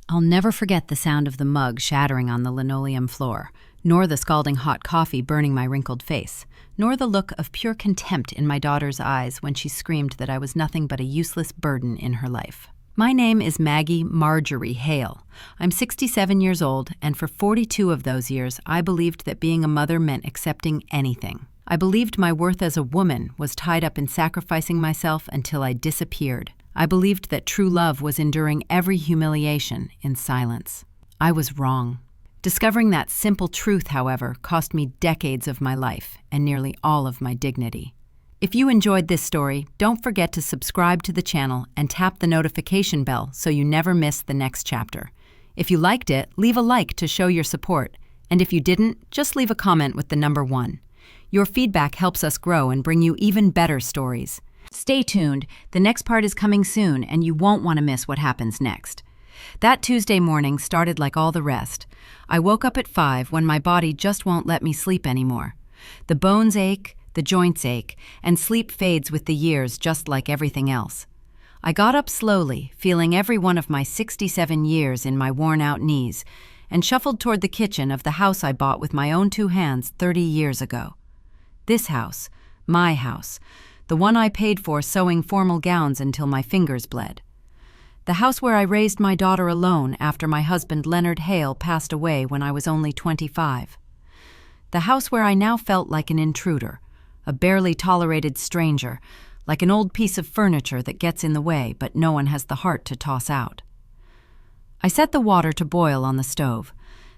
I'll never forget the sound of the mug shattering on the linoleum floor, nor the scalding hot coffee burning my wrinkled face, nor the look of pure contempt in my daughter's eyes when she screamed that I was nothing but a useless burden in her life. My name is Maggie Marjorie Hale. I'm 67 years old, and for 42 of those years, I believed that being a mother meant accepting anything. I believed my worth as a woman was tied up in sacrificing myself until I disappeared. I believed that true love was enduring every humiliation in silence. I was wrong. Discovering that simple truth, however, cost me decades of my life and nearly all of my dignity. If you enjoyed this story, don't forget to subscribe to the channel and tap the notification bell so you never miss the next chapter. If you liked it, leave a like to show your support. And if you didn't, just leave a comment with the number 1. Your feedback helps us grow and bring you even better stories. Stay tuned. The next part is coming soon, and you won't want to miss what happens next. That Tuesday morning started like all the rest. I woke up at 5 when my body just won't let me sleep anymore. The bones ache, the joints ache, and sleep fades with the years just like everything else. I got up slowly, feeling every one of my 67 years in my worn-out knees, and shuffled toward the kitchen of the house I bought with my own 2 hands 30 years ago. This house, my house, the one I paid for sewing formal gowns until my fingers bled. The house where I raised my daughter alone after my husband Leonard Hale passed away when I was only 25. The house where I now felt like an intruder, a barely tolerated stranger, like an old piece of furniture that gets in the way but no one has the heart to toss out. I set the water to boil on the stove.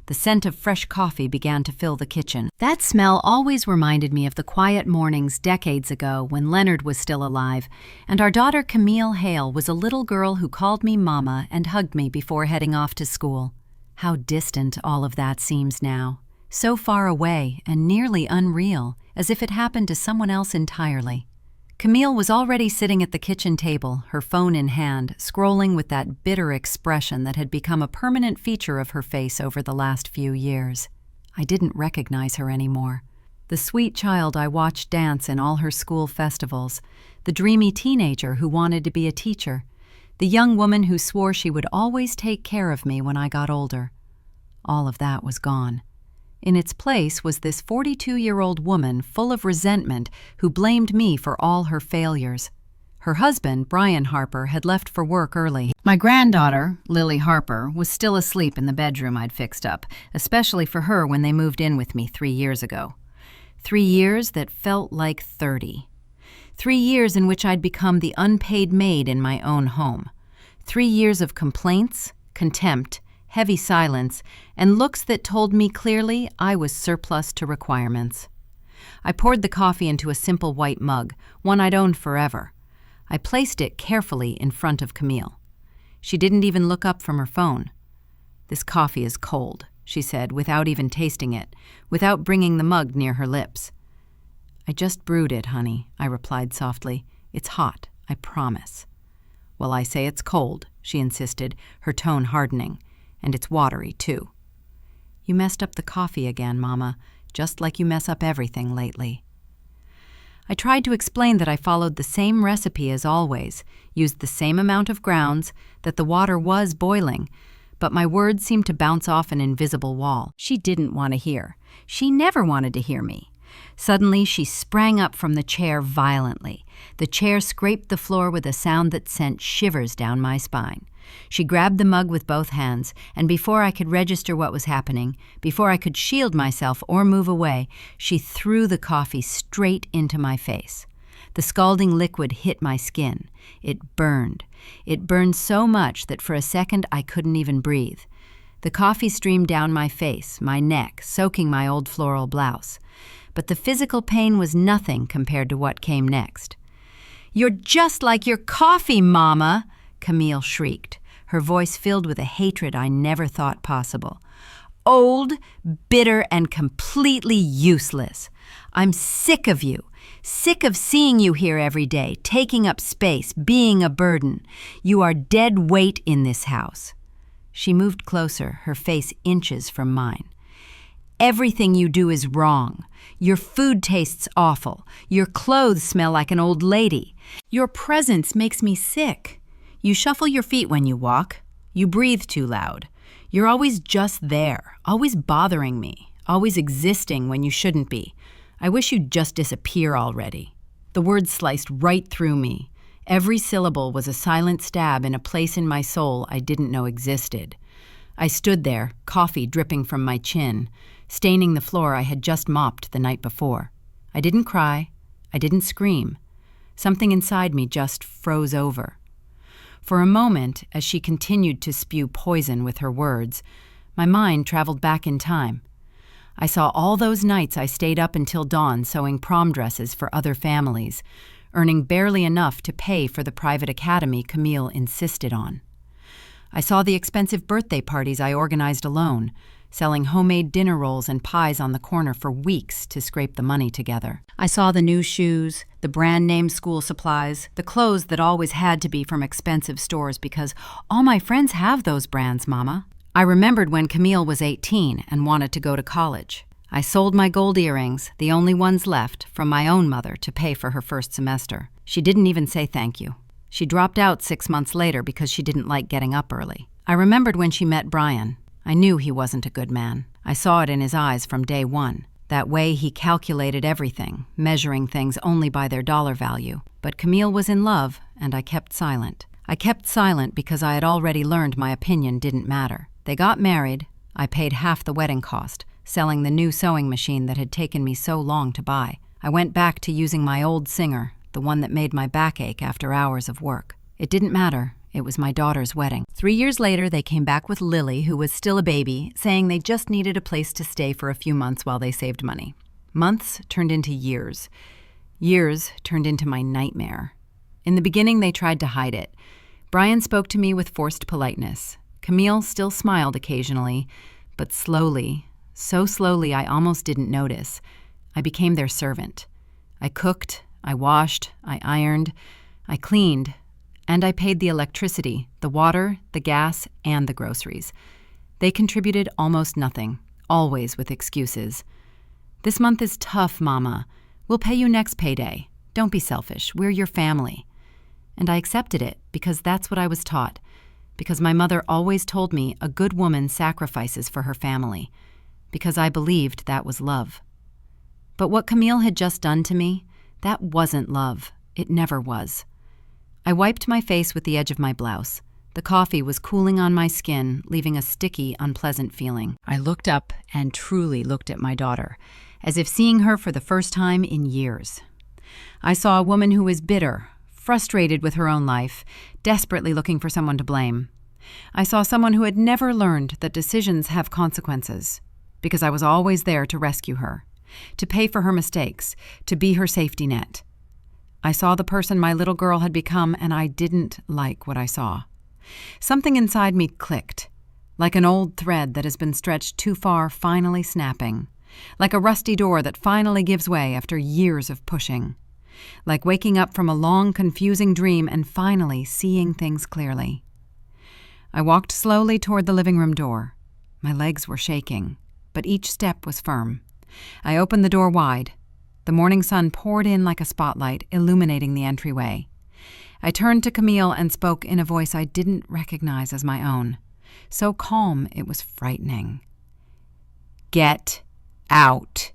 The scent of fresh coffee began to fill the kitchen. That smell always reminded me of the quiet mornings decades ago when Leonard was still alive, and our daughter Camille Hale was a little girl who called me Mama and hugged me before heading off to school. How distant all of that seems now. So far away and nearly unreal, as if it happened to someone else entirely. Camille was already sitting at the kitchen table, her phone in hand, scrolling with that bitter expression that had become a permanent feature of her face over the last few years. I didn't recognize her anymore. The sweet child I watched dance in all her school festivals, the dreamy teenager who wanted to be a teacher, the young woman who swore she would always take care of me when I got older. All of that was gone. In its place was this 42-year-old woman full of resentment who blamed me for all her failures. Her husband, Brian Harper, had left for work early. My granddaughter, Lily Harper, was still asleep in the bedroom I'd fixed up, especially for her when they moved in with me 3 years ago. 3 years that felt like 30. 3 years in which I'd become the unpaid maid in my own home. 3 years of complaints, contempt, heavy silence, and looks that told me clearly I was surplus to requirements. I poured the coffee into a simple white mug, one I'd owned forever. I placed it carefully in front of Camille. She didn't even look up from her phone. "This coffee is cold," she said, without even tasting it, without bringing the mug near her lips. "I just brewed it, honey," I replied softly. "It's hot, I promise." "Well, I say it's cold," she insisted, her tone hardening. "And it's watery, too." "You messed up the coffee again, Mama, just like you mess up everything lately." I tried to explain that I followed the same recipe as always, used the same amount of grounds, that the water was boiling, but my words seemed to bounce off an invisible wall. She didn't want to hear. She never wanted to hear me. Suddenly, she sprang up from the chair violently. The chair scraped the floor with a sound that sent shivers down my spine. She grabbed the mug with both hands, and before I could register what was happening, before I could shield myself or move away, she threw the coffee straight into my face. The scalding liquid hit my skin. It burned. It burned so much that for a second I couldn't even breathe. The coffee streamed down my face, my neck, soaking my old floral blouse. But the physical pain was nothing compared to what came next. "You're just like your coffee, Mama!" Camille shrieked, her voice filled with a hatred I never thought possible. "Old, bitter, and completely useless. I'm sick of you, sick of seeing you here every day, taking up space, being a burden. You are dead weight in this house." She moved closer, her face inches from mine. "Everything you do is wrong. Your food tastes awful. Your clothes smell like an old lady. Your presence makes me sick. You shuffle your feet when you walk. You breathe too loud. You're always just there, always bothering me, always existing when you shouldn't be. I wish you'd just disappear already." The words sliced right through me. Every syllable was a silent stab in a place in my soul I didn't know existed. I stood there, coffee dripping from my chin, staining the floor I had just mopped the night before. I didn't cry. I didn't scream. Something inside me just froze over. For a moment, as she continued to spew poison with her words, my mind traveled back in time. I saw all those nights I stayed up until dawn sewing prom dresses for other families, earning barely enough to pay for the private academy Camille insisted on. I saw the expensive birthday parties I organized alone, selling homemade dinner rolls and pies on the corner for weeks to scrape the money together. I saw the new shoes, the brand-name school supplies, the clothes that always had to be from expensive stores because all my friends have those brands, Mama. I remembered when Camille was 18 and wanted to go to college. I sold my gold earrings, the only ones left, from my own mother to pay for her first semester. She didn't even say thank you. She dropped out 6 months later because she didn't like getting up early. I remembered when she met Brian. I knew he wasn't a good man. I saw it in his eyes from day one. That way he calculated everything, measuring things only by their dollar value. But Camille was in love, and I kept silent. I kept silent because I had already learned my opinion didn't matter. They got married. I paid half the wedding cost, selling the new sewing machine that had taken me so long to buy. I went back to using my old Singer, the one that made my back ache after hours of work. It didn't matter. It was my daughter's wedding. 3 years later, they came back with Lily, who was still a baby, saying they just needed a place to stay for a few months while they saved money. Months turned into years. Years turned into my nightmare. In the beginning, they tried to hide it. Brian spoke to me with forced politeness. Camille still smiled occasionally, but slowly, so slowly I almost didn't notice, I became their servant. I cooked, I washed, I ironed, I cleaned, and I paid the electricity, the water, the gas, and the groceries. They contributed almost nothing, always with excuses. "This month is tough, Mama. We'll pay you next payday. Don't be selfish. We're your family." And I accepted it because that's what I was taught, because my mother always told me a good woman sacrifices for her family, because I believed that was love. But what Camille had just done to me, that wasn't love. It never was. I wiped my face with the edge of my blouse. The coffee was cooling on my skin, leaving a sticky, unpleasant feeling. I looked up and truly looked at my daughter, as if seeing her for the first time in years. I saw a woman who was bitter, frustrated with her own life, desperately looking for someone to blame. I saw someone who had never learned that decisions have consequences, because I was always there to rescue her, to pay for her mistakes, to be her safety net. I saw the person my little girl had become, and I didn't like what I saw. Something inside me clicked, like an old thread that has been stretched too far finally snapping, like a rusty door that finally gives way after years of pushing, like waking up from a long, confusing dream and finally seeing things clearly. I walked slowly toward the living room door. My legs were shaking, but each step was firm. I opened the door wide. The morning sun poured in like a spotlight, illuminating the entryway. I turned to Camille and spoke in a voice I didn't recognize as my own. So calm, it was frightening. "Get out."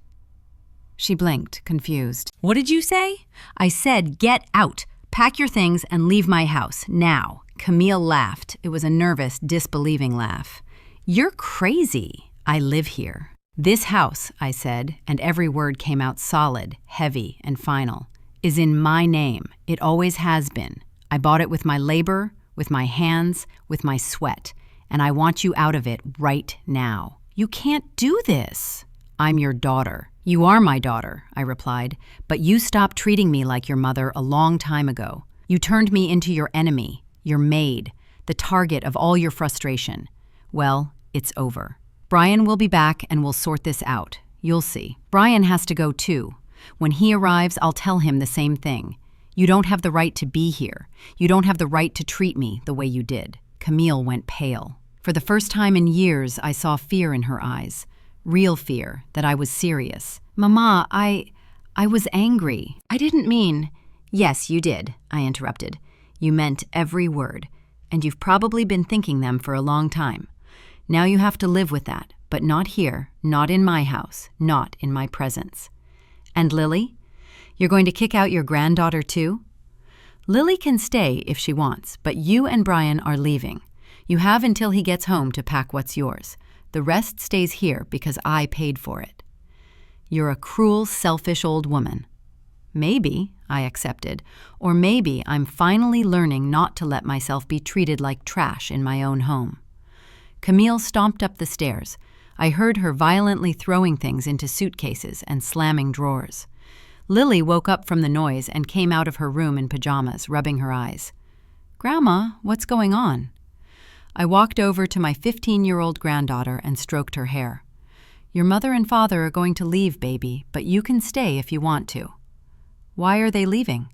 She blinked, confused. "What did you say?" "I said, get out. Pack your things and leave my house, now." Camille laughed. It was a nervous, disbelieving laugh. "You're crazy. I live here." "This house," I said, and every word came out solid, heavy, and final, "is in my name. It always has been. I bought it with my labor, with my hands, with my sweat, and I want you out of it right now." "You can't do this." "I'm your daughter." "You are my daughter," I replied, "but you stopped treating me like your mother a long time ago. You turned me into your enemy, your maid, the target of all your frustration. Well, it's over. Brian will be back and we'll sort this out. You'll see. Brian has to go too. When he arrives, I'll tell him the same thing. You don't have the right to be here. You don't have the right to treat me the way you did." Camille went pale. For the first time in years, I saw fear in her eyes. Real fear, that I was serious. "Mama, I was angry. I didn't mean—" "Yes, you did," I interrupted. "You meant every word. and you've probably been thinking them for a long time. Now you have to live with that, but not here, not in my house, not in my presence. And Lily? You're going to kick out your granddaughter too? Lily can stay if she wants, but you and Brian are leaving. You have until he gets home to pack what's yours. The rest stays here because I paid for it. You're a cruel, selfish old woman. Maybe, I accepted, or maybe I'm finally learning not to let myself be treated like trash in my own home. Camille stomped up the stairs. I heard her violently throwing things into suitcases and slamming drawers. Lily woke up from the noise and came out of her room in pajamas, rubbing her eyes. "Grandma, what's going on?" I walked over to my 15-year-old granddaughter and stroked her hair. "Your mother and father are going to leave, baby, but you can stay if you want to." "Why are they leaving?"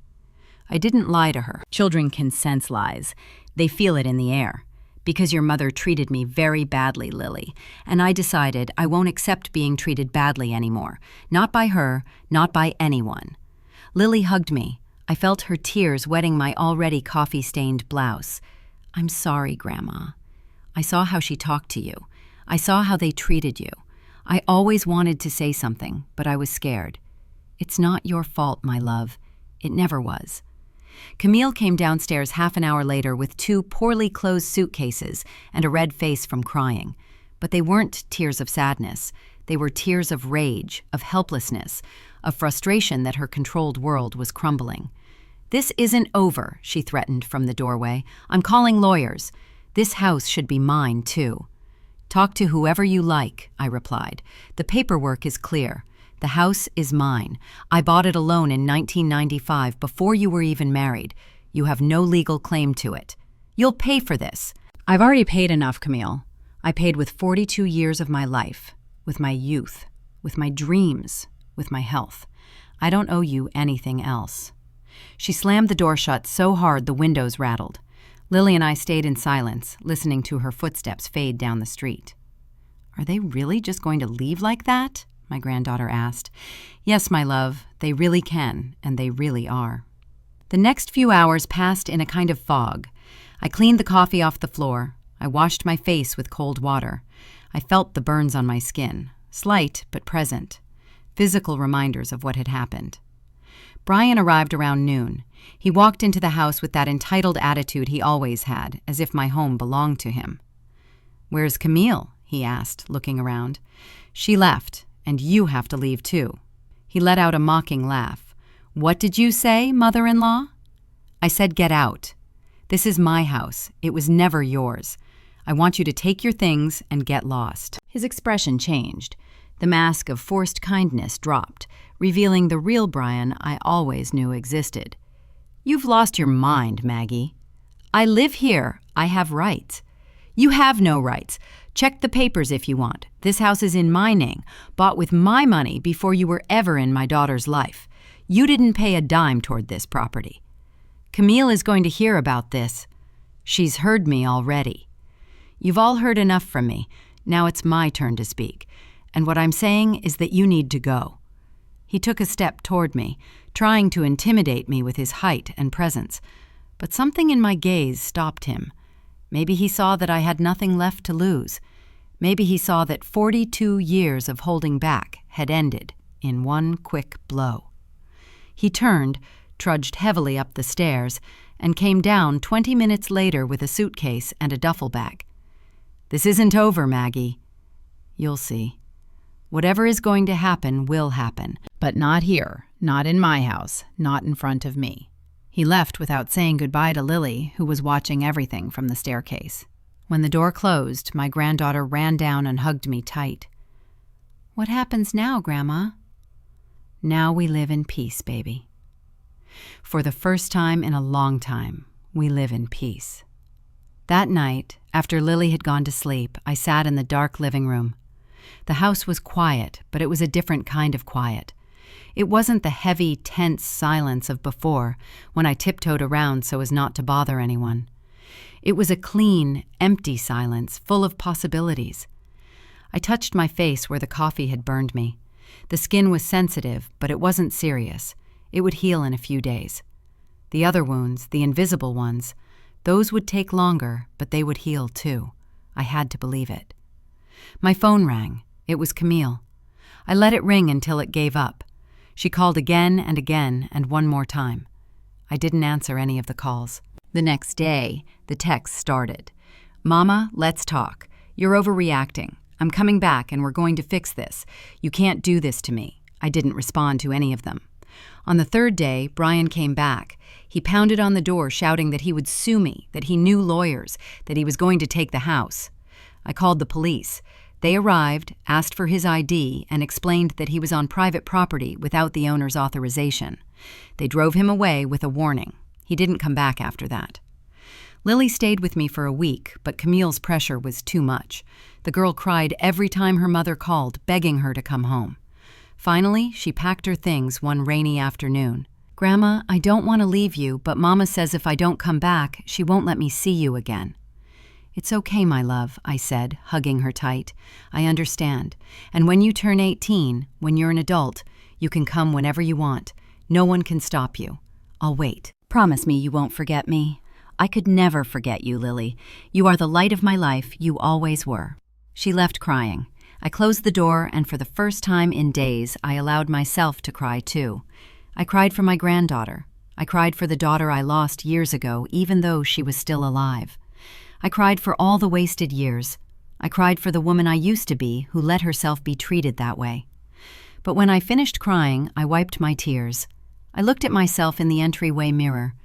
I didn't lie to her. Children can sense lies. They feel it in the air. "Because your mother treated me very badly, Lily, and I decided I won't accept being treated badly anymore. Not by her, not by anyone." Lily hugged me. I felt her tears wetting my already coffee-stained blouse. "I'm sorry, Grandma. I saw how she talked to you. I saw how they treated you. I always wanted to say something, but I was scared. It's not your fault, my love. It never was." Camille came downstairs half an hour later with 2 poorly closed suitcases and a red face from crying. But they weren't tears of sadness. They were tears of rage, of helplessness, of frustration that her controlled world was crumbling. "This isn't over," she threatened from the doorway. "I'm calling lawyers. This house should be mine, too." "Talk to whoever you like," I replied. "The paperwork is clear. The house is mine. I bought it alone in 1995 before you were even married. You have no legal claim to it. You'll pay for this." "I've already paid enough, Camille. I paid with 42 years of my life, with my youth, with my dreams, with my health. I don't owe you anything else." She slammed the door shut so hard the windows rattled. Lily and I stayed in silence, listening to her footsteps fade down the street. "Are they really just going to leave like that?" my granddaughter asked. "Yes, my love, they really can, and they really are." The next few hours passed in a kind of fog. I cleaned the coffee off the floor. I washed my face with cold water. I felt the burns on my skin, slight but present, physical reminders of what had happened. Brian arrived around noon. He walked into the house with that entitled attitude he always had, as if my home belonged to him. "Where's Camille?" he asked, looking around. "She left. And you have to leave too." He let out a mocking laugh. "What did you say, mother-in-law?" I said, "Get out. This is my house. It was never yours. I want you to take your things and get lost." His expression changed. The mask of forced kindness dropped, revealing the real Brian I always knew existed. "You've lost your mind, Maggie. I live here. I have rights." "You have no rights. Check the papers if you want. This house is in my name, bought with my money before you were ever in my daughter's life. You didn't pay a dime toward this property." "Camille is going to hear about this." "She's heard me already." "You've all heard enough from me. Now it's my turn to speak. And what I'm saying is that you need to go." He took a step toward me, trying to intimidate me with his height and presence. But something in my gaze stopped him. Maybe he saw that I had nothing left to lose. Maybe he saw that 42 years of holding back had ended in one quick blow. He turned, trudged heavily up the stairs, and came down 20 minutes later with a suitcase and a duffel bag. "This isn't over, Maggie." "You'll see. Whatever is going to happen will happen, but not here, not in my house, not in front of me." He left without saying goodbye to Lily, who was watching everything from the staircase. When the door closed, my granddaughter ran down and hugged me tight. "What happens now, Grandma?" "Now we live in peace, baby. For the first time in a long time, we live in peace." That night, after Lily had gone to sleep, I sat in the dark living room. The house was quiet, but it was a different kind of quiet. It wasn't the heavy, tense silence of before, when I tiptoed around so as not to bother anyone. It was a clean, empty silence, full of possibilities. I touched my face where the coffee had burned me. The skin was sensitive, but it wasn't serious. It would heal in a few days. The other wounds, the invisible ones, Those would take longer, but they would heal too. I had to believe it. My phone rang. It was Camille. I let it ring until it gave up. She called again and one more time. I didn't answer any of the calls. The next day, the text started. "Mama, let's talk. You're overreacting. I'm coming back and we're going to fix this. You can't do this to me." I didn't respond to any of them. On the third day, Brian came back. He pounded on the door shouting that he would sue me, that he knew lawyers, that he was going to take the house. I called the police. They arrived, asked for his ID, and explained that he was on private property without the owner's authorization. They drove him away with a warning. He didn't come back after that. Lily stayed with me for a week, but Camille's pressure was too much. The girl cried every time her mother called, begging her to come home. Finally, she packed her things one rainy afternoon. "Grandma, I don't want to leave you, but Mama says if I don't come back, she won't let me see you again." "It's okay, my love," I said, hugging her tight. "I understand. And when you turn 18, when you're an adult, you can come whenever you want. No one can stop you. I'll wait. Promise me you won't forget me." "I could never forget you, Lily. You are the light of my life. You always were." She left crying. I closed the door, and for the first time in days, I allowed myself to cry too. I cried for my granddaughter. I cried for the daughter I lost years ago, even though she was still alive. I cried for all the wasted years. I cried for the woman I used to be who let herself be treated that way. But when I finished crying, I wiped my tears. I looked at myself in the entryway mirror.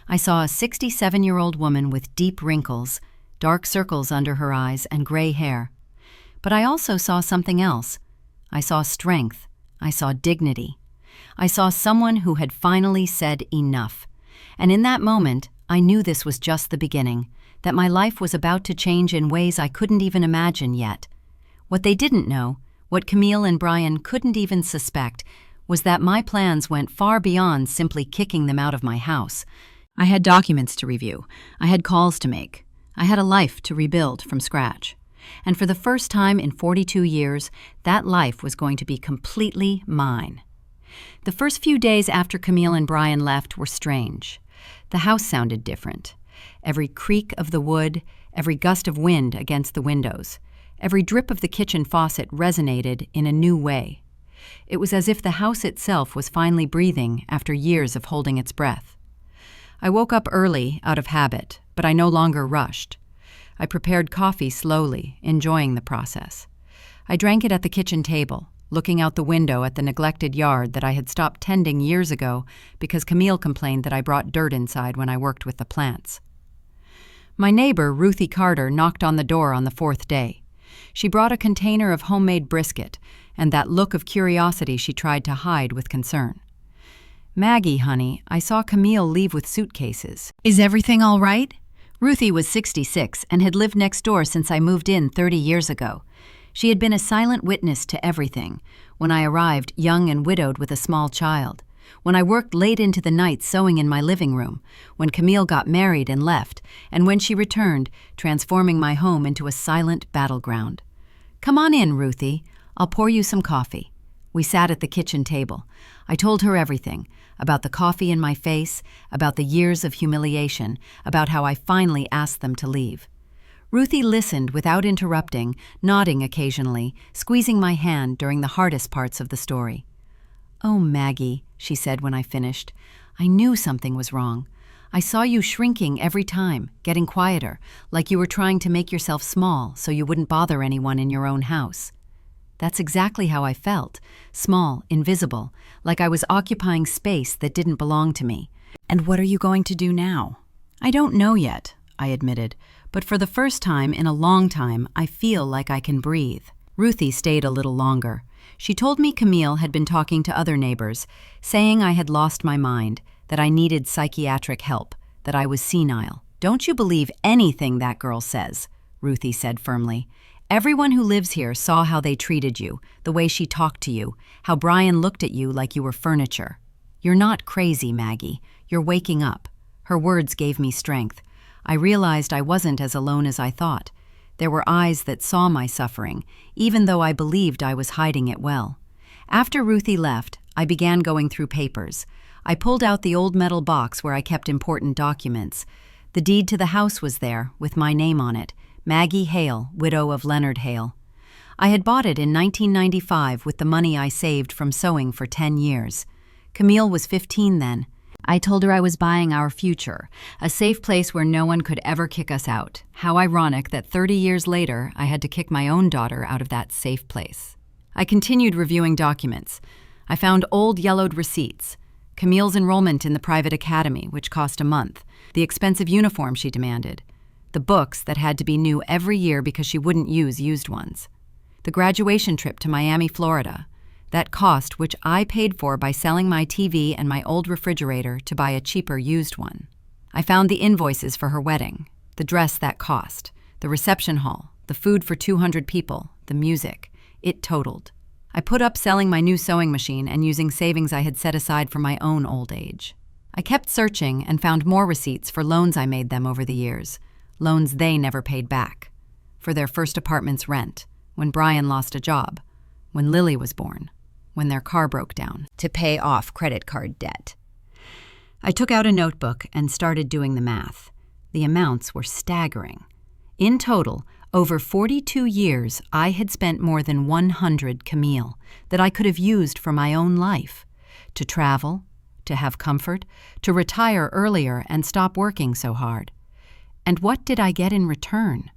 I saw a 67-year-old woman with deep wrinkles, dark circles under her eyes, and gray hair. But I also saw something else. I saw strength. I saw dignity. I saw someone who had finally said enough. And in that moment, I knew this was just the beginning, that my life was about to change in ways I couldn't even imagine yet. What they didn't know, what Camille and Brian couldn't even suspect, was that my plans went far beyond simply kicking them out of my house. I had documents to review. I had calls to make. I had a life to rebuild from scratch. And for the first time in 42 years, that life was going to be completely mine. The first few days after Camille and Brian left were strange. The house sounded different. Every creak of the wood, every gust of wind against the windows, every drip of the kitchen faucet resonated in a new way. It was as if the house itself was finally breathing after years of holding its breath. I woke up early out of habit, but I no longer rushed. I prepared coffee slowly, enjoying the process. I drank it at the kitchen table, looking out the window at the neglected yard that I had stopped tending years ago because Camille complained that I brought dirt inside when I worked with the plants. My neighbor, Ruthie Carter, knocked on the door on the fourth day. She brought a container of homemade brisket and that look of curiosity she tried to hide with concern. "Maggie, honey, I saw Camille leave with suitcases. Is everything all right?" Ruthie was 66 and had lived next door since I moved in 30 years ago. She had been a silent witness to everything, when I arrived young and widowed with a small child, when I worked late into the night sewing in my living room, when Camille got married and left, and when she returned, transforming my home into a silent battleground. "Come on in, Ruthie. I'll pour you some coffee." We sat at the kitchen table. I told her everything, about the coffee in my face, about the years of humiliation, about how I finally asked them to leave. Ruthie listened without interrupting, nodding occasionally, squeezing my hand during the hardest parts of the story. "Oh, Maggie," she said when I finished, "I knew something was wrong. I saw you shrinking every time, getting quieter, like you were trying to make yourself small so you wouldn't bother anyone in your own house." That's exactly how I felt, small, invisible, like I was occupying space that didn't belong to me. "And what are you going to do now?" "I don't know yet," I admitted, "but for the first time in a long time, I feel like I can breathe." Ruthie stayed a little longer. She told me Camille had been talking to other neighbors, saying I had lost my mind, that I needed psychiatric help, that I was senile. "Don't you believe anything that girl says," Ruthie said firmly. "Everyone who lives here saw how they treated you, the way she talked to you, how Brian looked at you like you were furniture. You're not crazy, Maggie. You're waking up." Her words gave me strength. I realized I wasn't as alone as I thought. There were eyes that saw my suffering, even though I believed I was hiding it well. After Ruthie left, I began going through papers. I pulled out the old metal box where I kept important documents. The deed to the house was there, with my name on it, Maggie Hale, widow of Leonard Hale. I had bought it in 1995 with the money I saved from sewing for 10 years. Camille was 15 then. I told her I was buying our future, a safe place where no one could ever kick us out. How ironic that 30 years later, I had to kick my own daughter out of that safe place. I continued reviewing documents. I found old yellowed receipts, Camille's enrollment in the private academy, which cost a month, the expensive uniform she demanded, the books that had to be new every year because she wouldn't use used ones, the graduation trip to Miami, Florida, that cost which I paid for by selling my TV and my old refrigerator to buy a cheaper used one. I found the invoices for her wedding, the dress that cost, the reception hall, the food for 200 people, the music. It totaled. I put up selling my new sewing machine and using savings I had set aside for my own old age. I kept searching and found more receipts for loans I made them over the years, loans they never paid back, for their first apartment's rent, when Brian lost a job, when Lily was born, when their car broke down, to pay off credit card debt. I took out a notebook and started doing the math. The amounts were staggering. In total, over 42 years, I had spent more than 100 Camille that I could have used for my own life, to travel, to have comfort, to retire earlier and stop working so hard. And what did I get in return?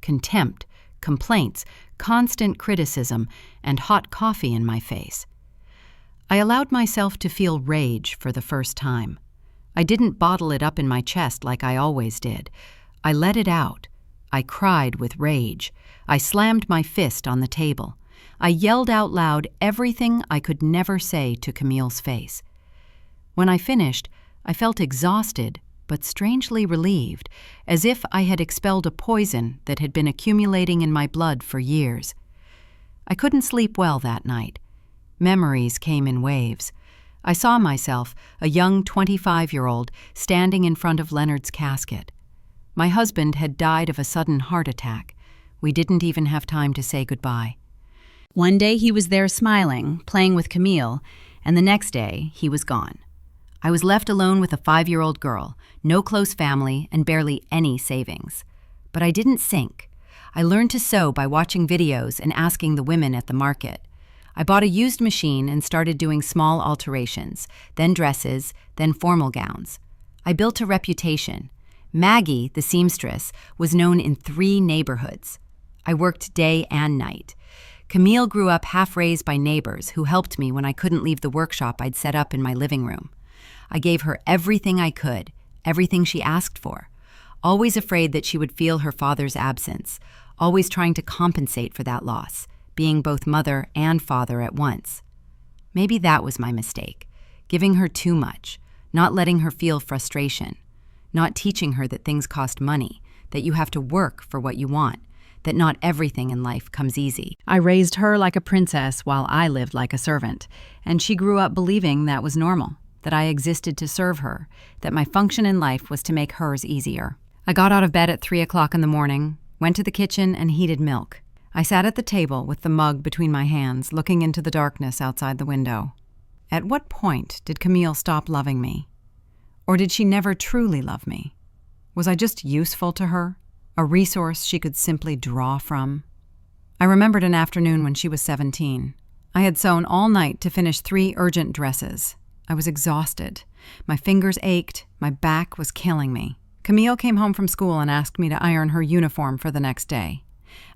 Contempt, complaints, constant criticism, and hot coffee in my face. I allowed myself to feel rage for the first time. I didn't bottle it up in my chest like I always did. I let it out. I cried with rage. I slammed my fist on the table. I yelled out loud everything I could never say to Camille's face. When I finished, I felt exhausted, but strangely relieved, as if I had expelled a poison that had been accumulating in my blood for years. I couldn't sleep well that night. Memories came in waves. I saw myself, a young 25-year-old, standing in front of Leonard's casket. My husband had died of a sudden heart attack. We didn't even have time to say goodbye. One day he was there smiling, playing with Camille, and the next day he was gone. I was left alone with a 5-year-old girl, no close family, and barely any savings. But I didn't sink. I learned to sew by watching videos and asking the women at the market. I bought a used machine and started doing small alterations, then dresses, then formal gowns. I built a reputation. Maggie, the seamstress, was known in 3 neighborhoods. I worked day and night. Camille grew up half-raised by neighbors who helped me when I couldn't leave the workshop I'd set up in my living room. I gave her everything I could, everything she asked for, always afraid that she would feel her father's absence, always trying to compensate for that loss, being both mother and father at once. Maybe that was my mistake, giving her too much, not letting her feel frustration, not teaching her that things cost money, that you have to work for what you want, that not everything in life comes easy. I raised her like a princess while I lived like a servant, and she grew up believing that was normal, that I existed to serve her, that my function in life was to make hers easier. I got out of bed at 3 o'clock in the morning, went to the kitchen and heated milk. I sat at the table with the mug between my hands, looking into the darkness outside the window. At what point did Camille stop loving me? Or did she never truly love me? Was I just useful to her, a resource she could simply draw from? I remembered an afternoon when she was 17. I had sewn all night to finish 3 urgent dresses. I was exhausted. My fingers ached. My back was killing me. Camille came home from school and asked me to iron her uniform for the next day.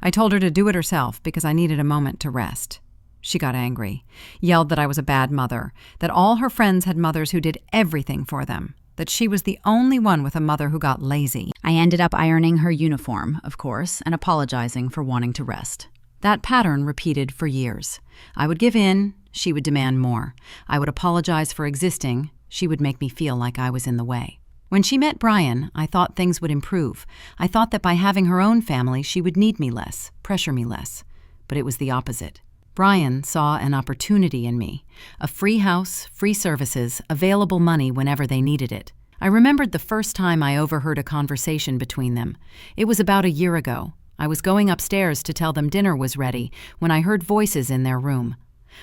I told her to do it herself because I needed a moment to rest. She got angry, yelled that I was a bad mother, that all her friends had mothers who did everything for them, that she was the only one with a mother who got lazy. I ended up ironing her uniform, of course, and apologizing for wanting to rest. That pattern repeated for years. I would give in, she would demand more. I would apologize for existing, she would make me feel like I was in the way. When she met Brian, I thought things would improve. I thought that by having her own family, she would need me less, pressure me less. But it was the opposite. Brian saw an opportunity in me. A free house, free services, available money whenever they needed it. I remembered the first time I overheard a conversation between them. It was about a year ago. I was going upstairs to tell them dinner was ready when I heard voices in their room.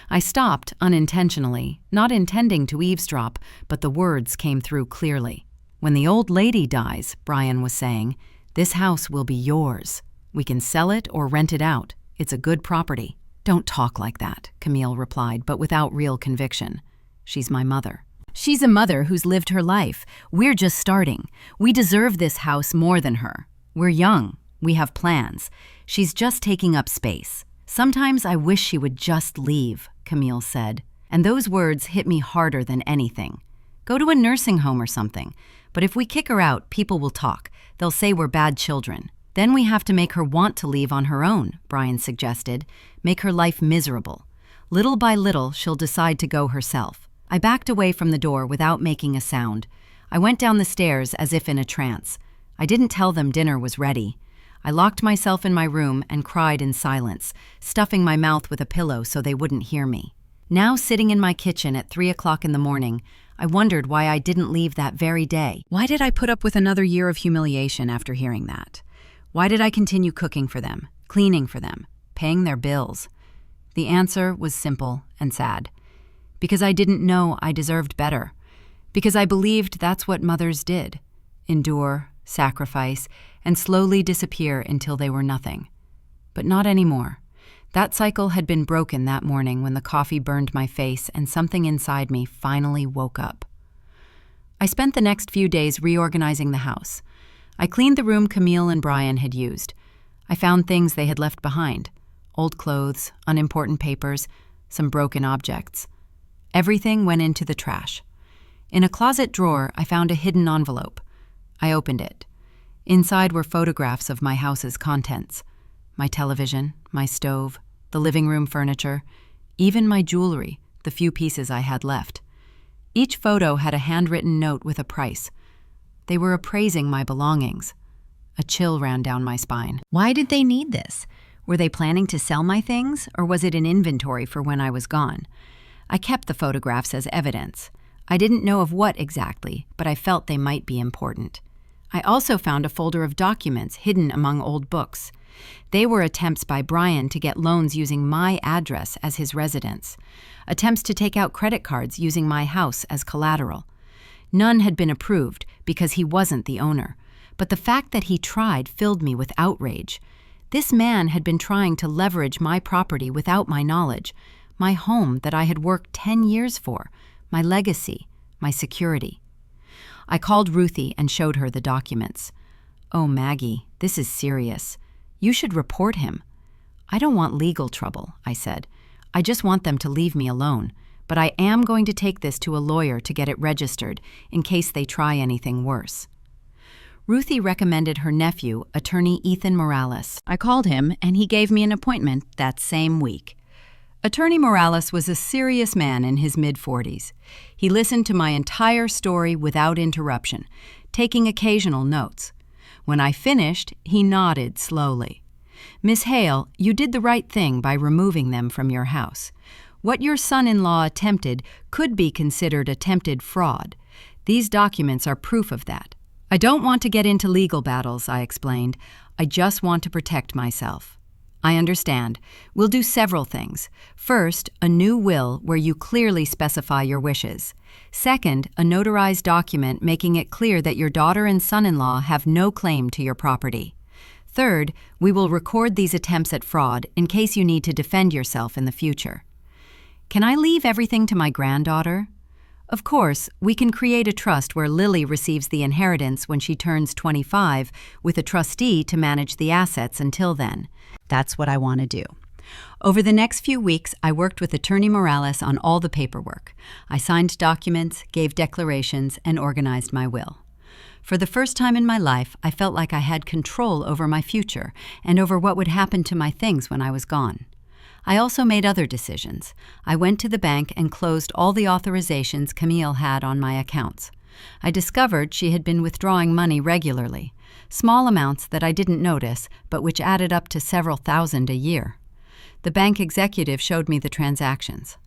I stopped unintentionally, not intending to eavesdrop, but the words came through clearly. When the old lady dies, Brian was saying, this house will be yours. We can sell it or rent it out. It's a good property. Don't talk like that, Camille replied, but without real conviction. She's my mother. She's a mother who's lived her life. We're just starting. We deserve this house more than her. We're young. We have plans. She's just taking up space. Sometimes I wish she would just leave, Camille said. And those words hit me harder than anything. Go to a nursing home or something. But if we kick her out, people will talk. They'll say we're bad children. Then we have to make her want to leave on her own, Brian suggested. Make her life miserable. Little by little, she'll decide to go herself. I backed away from the door without making a sound. I went down the stairs as if in a trance. I didn't tell them dinner was ready. I locked myself in my room and cried in silence, stuffing my mouth with a pillow so they wouldn't hear me. Now sitting in my kitchen at 3 o'clock in the morning, I wondered why I didn't leave that very day. Why did I put up with another year of humiliation after hearing that? Why did I continue cooking for them, cleaning for them, paying their bills? The answer was simple and sad. Because I didn't know I deserved better. Because I believed that's what mothers did. Endure, sacrifice, and slowly disappear until they were nothing. But not anymore. That cycle had been broken that morning when the coffee burned my face and something inside me finally woke up. I spent the next few days reorganizing the house. I cleaned the room Camille and Brian had used. I found things they had left behind. Old clothes, unimportant papers, some broken objects. Everything went into the trash. In a closet drawer, I found a hidden envelope. I opened it. Inside were photographs of my house's contents. My television, my stove, the living room furniture, even my jewelry, the few pieces I had left. Each photo had a handwritten note with a price. They were appraising my belongings. A chill ran down my spine. Why did they need this? Were they planning to sell my things, or was it an inventory for when I was gone? I kept the photographs as evidence. I didn't know of what exactly, but I felt they might be important. I also found a folder of documents hidden among old books. They were attempts by Brian to get loans using my address as his residence, attempts to take out credit cards using my house as collateral. None had been approved because he wasn't the owner, but the fact that he tried filled me with outrage. This man had been trying to leverage my property without my knowledge, my home that I had worked 10 years for, my legacy, my security. I called Ruthie and showed her the documents. "Oh, Maggie, this is serious. You should report him." "I don't want legal trouble," I said. "I just want them to leave me alone, but I am going to take this to a lawyer to get it registered in case they try anything worse." Ruthie recommended her nephew, attorney Ethan Morales. I called him, and he gave me an appointment that same week. Attorney Morales was a serious man in his mid-40s. He listened to my entire story without interruption, taking occasional notes. When I finished, he nodded slowly. "Miss Hale, you did the right thing by removing them from your house. What your son-in-law attempted could be considered attempted fraud. These documents are proof of that. I don't want to get into legal battles," I explained. "I just want to protect myself." "I understand. We'll do several things. First, a new will where you clearly specify your wishes. Second, a notarized document making it clear that your daughter and son-in-law have no claim to your property. Third, we will record these attempts at fraud in case you need to defend yourself in the future." "Can I leave everything to my granddaughter?" "Of course, we can create a trust where Lily receives the inheritance when she turns 25, with a trustee to manage the assets until then. That's what I want to do." Over the next few weeks, I worked with Attorney Morales on all the paperwork. I signed documents, gave declarations, and organized my will. For the first time in my life, I felt like I had control over my future and over what would happen to my things when I was gone. I also made other decisions. I went to the bank and closed all the authorizations Camille had on my accounts. I discovered she had been withdrawing money regularly, small amounts that I didn't notice, but which added up to several thousand a year. The bank executive showed me the transactions.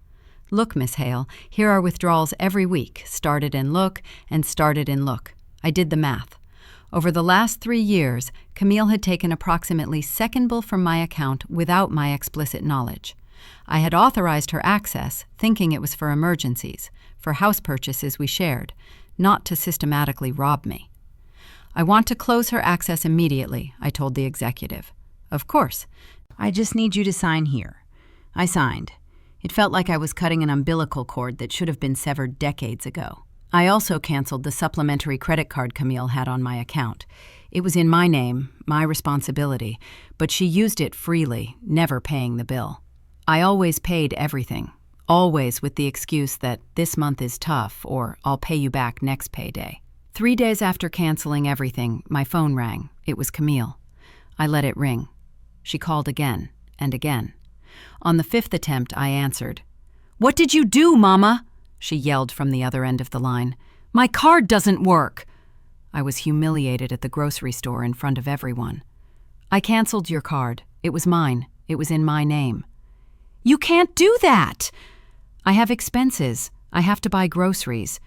"Look, Miss Hale, here are withdrawals every week, started in Look and started in Look." I did the math. Over the last 3 years, Camille had taken approximately second bill from my account without my explicit knowledge. I had authorized her access, thinking it was for emergencies, for house purchases we shared. not to systematically rob me. I want to close her access immediately, I told the executive. Of course. I just need you to sign here. I signed. It felt like I was cutting an umbilical cord that should have been severed decades ago. I also canceled the supplementary credit card Camille had on my account. It was in my name, my responsibility, but she used it freely, never paying the bill. I always paid everything, always with the excuse that this month is tough or I'll pay you back next payday. 3 days after canceling everything, my phone rang. It was Camille. I let it ring. She called again and again. On the 5th attempt, I answered. "What did you do, Mama?" she yelled from the other end of the line. "My card doesn't work." I was humiliated at the grocery store in front of everyone. "I canceled your card. It was mine. It was in my name." "You can't do that!" "I have expenses. I have to buy groceries.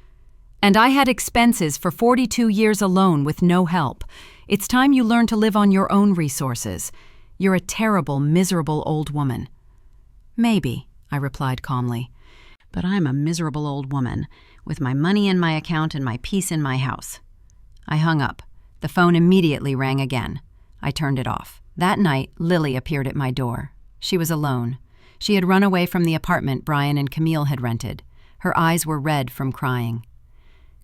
And I had expenses for 42 years alone with no help. It's time you learn to live on your own resources. You're a terrible, miserable old woman." "Maybe," I replied calmly. "But I'm a miserable old woman, with my money in my account and my peace in my house." I hung up. The phone immediately rang again. I turned it off. That night, Lily appeared at my door. She was alone. She had run away from the apartment Brian and Camille had rented. Her eyes were red from crying.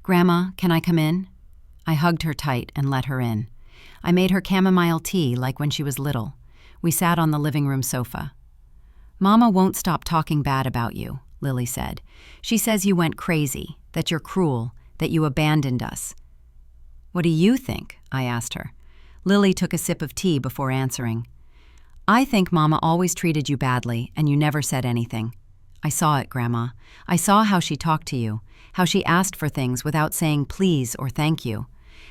"Grandma, can I come in?" I hugged her tight and let her in. I made her chamomile tea like when she was little. We sat on the living room sofa. "Mama won't stop talking bad about you," Lily said. "She says you went crazy, that you're cruel, that you abandoned us." "What do you think?" I asked her. Lily took a sip of tea before answering. "I think Mama always treated you badly, and you never said anything. I saw it, Grandma. I saw how she talked to you, how she asked for things without saying please or thank you,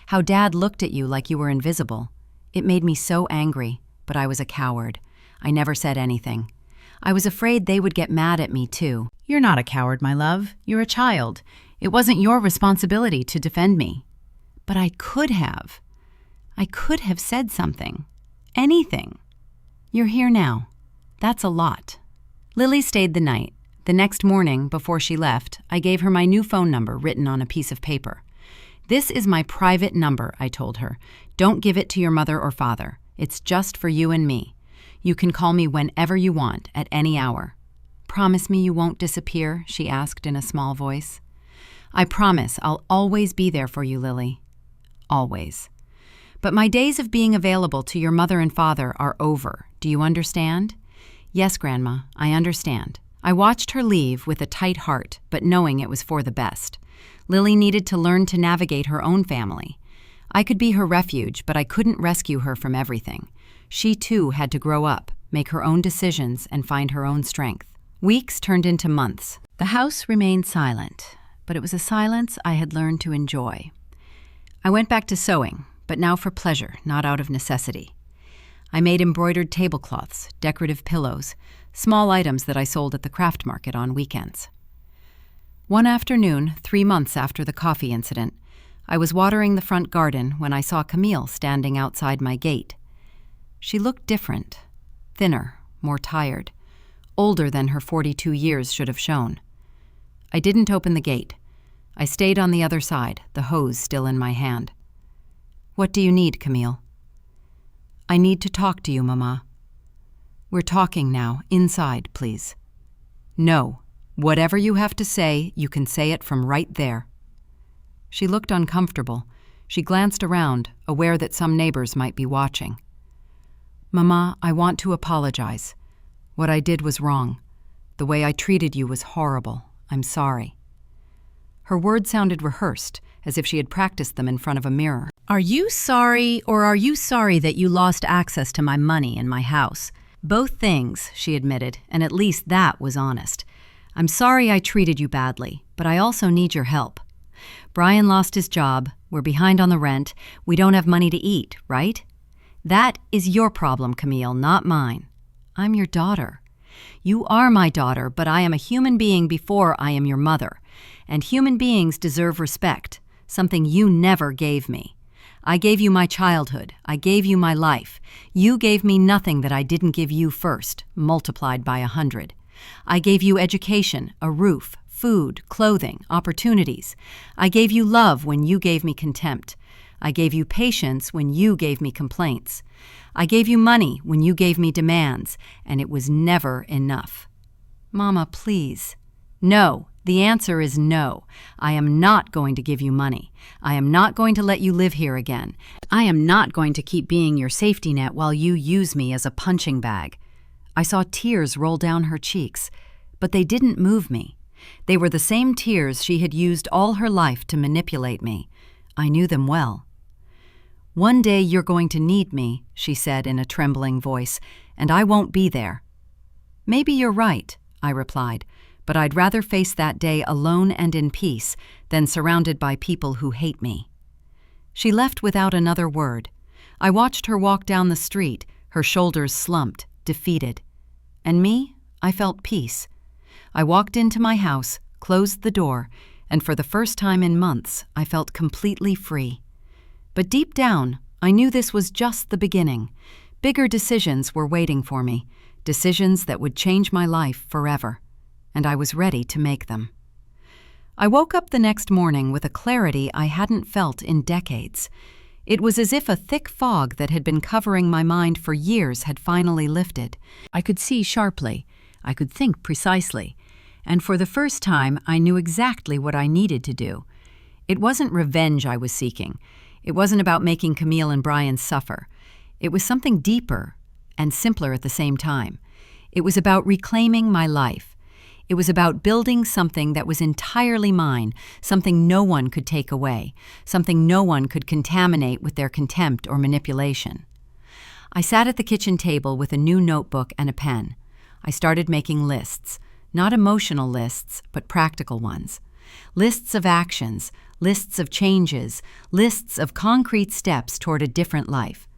how Dad looked at you like you were invisible. It made me so angry, but I was a coward. I never said anything. I was afraid they would get mad at me, too." "You're not a coward, my love. You're a child. It wasn't your responsibility to defend me." "But I could have. I could have said something. Anything. You're here now. That's a lot." Lily stayed the night. The next morning, before she left, I gave her my new phone number written on a piece of paper. "This is my private number," I told her. "Don't give it to your mother or father. It's just for you and me. You can call me whenever you want, at any hour." "Promise me you won't disappear?" she asked in a small voice. "I promise I'll always be there for you, Lily. Always. But my days of being available to your mother and father are over. Do you understand?" "Yes, Grandma, I understand." I watched her leave with a tight heart, but knowing it was for the best. Lily needed to learn to navigate her own family. I could be her refuge, but I couldn't rescue her from everything. She, too, had to grow up, make her own decisions, and find her own strength. Weeks turned into months. The house remained silent, but it was a silence I had learned to enjoy. I went back to sewing, but now for pleasure, not out of necessity. I made embroidered tablecloths, decorative pillows, small items that I sold at the craft market on weekends. One afternoon, 3 months after the coffee incident, I was watering the front garden when I saw Camille standing outside my gate. She looked different, thinner, more tired, older than her 42 years should have shown. I didn't open the gate. I stayed on the other side, the hose still in my hand. "What do you need, Camille?" "I need to talk to you, Mama." "We're talking now, inside, please." "No. Whatever you have to say, you can say it from right there." She looked uncomfortable. She glanced around, aware that some neighbors might be watching. "Mama, I want to apologize. What I did was wrong. The way I treated you was horrible. I'm sorry." Her words sounded rehearsed, as if she had practiced them in front of a mirror. "Are you sorry, or are you sorry that you lost access to my money and my house?" "Both things," she admitted, and at least that was honest. "I'm sorry I treated you badly, but I also need your help. Brian lost his job, we're behind on the rent, we don't have money to eat, right? That is your problem, Camille, not mine. I'm your daughter. You are my daughter, but I am a human being before I am your mother, and human beings deserve respect, something you never gave me. I gave you my childhood. I gave you my life. You gave me nothing that I didn't give you first, multiplied by 100. I gave you education, a roof, food, clothing, opportunities. I gave you love when you gave me contempt. I gave you patience when you gave me complaints. I gave you money when you gave me demands, and it was never enough. Mama, please. No, the answer is no. I am not going to give you money. I am not going to let you live here again. I am not going to keep being your safety net while you use me as a punching bag. I saw tears roll down her cheeks, but they didn't move me. They were the same tears she had used all her life to manipulate me. I knew them well. One day you're going to need me, she said in a trembling voice, and I won't be there. Maybe you're right, I replied, but I'd rather face that day alone and in peace than surrounded by people who hate me. She left without another word. I watched her walk down the street, her shoulders slumped, defeated. And me, I felt peace. I walked into my house, closed the door, and for the first time in months, I felt completely free. But deep down, I knew this was just the beginning. Bigger decisions were waiting for me, decisions that would change my life forever, and I was ready to make them. I woke up the next morning with a clarity I hadn't felt in decades. It was as if a thick fog that had been covering my mind for years had finally lifted. I could see sharply. I could think precisely. And for the first time, I knew exactly what I needed to do. It wasn't revenge I was seeking. It wasn't about making Camille and Brian suffer. It was something deeper and simpler at the same time. It was about reclaiming my life. It was about building something that was entirely mine, something no one could take away, something no one could contaminate with their contempt or manipulation. I sat at the kitchen table with a new notebook and a pen. I started making lists, not emotional lists, but practical ones. Lists of actions, lists of changes, lists of concrete steps toward a different life.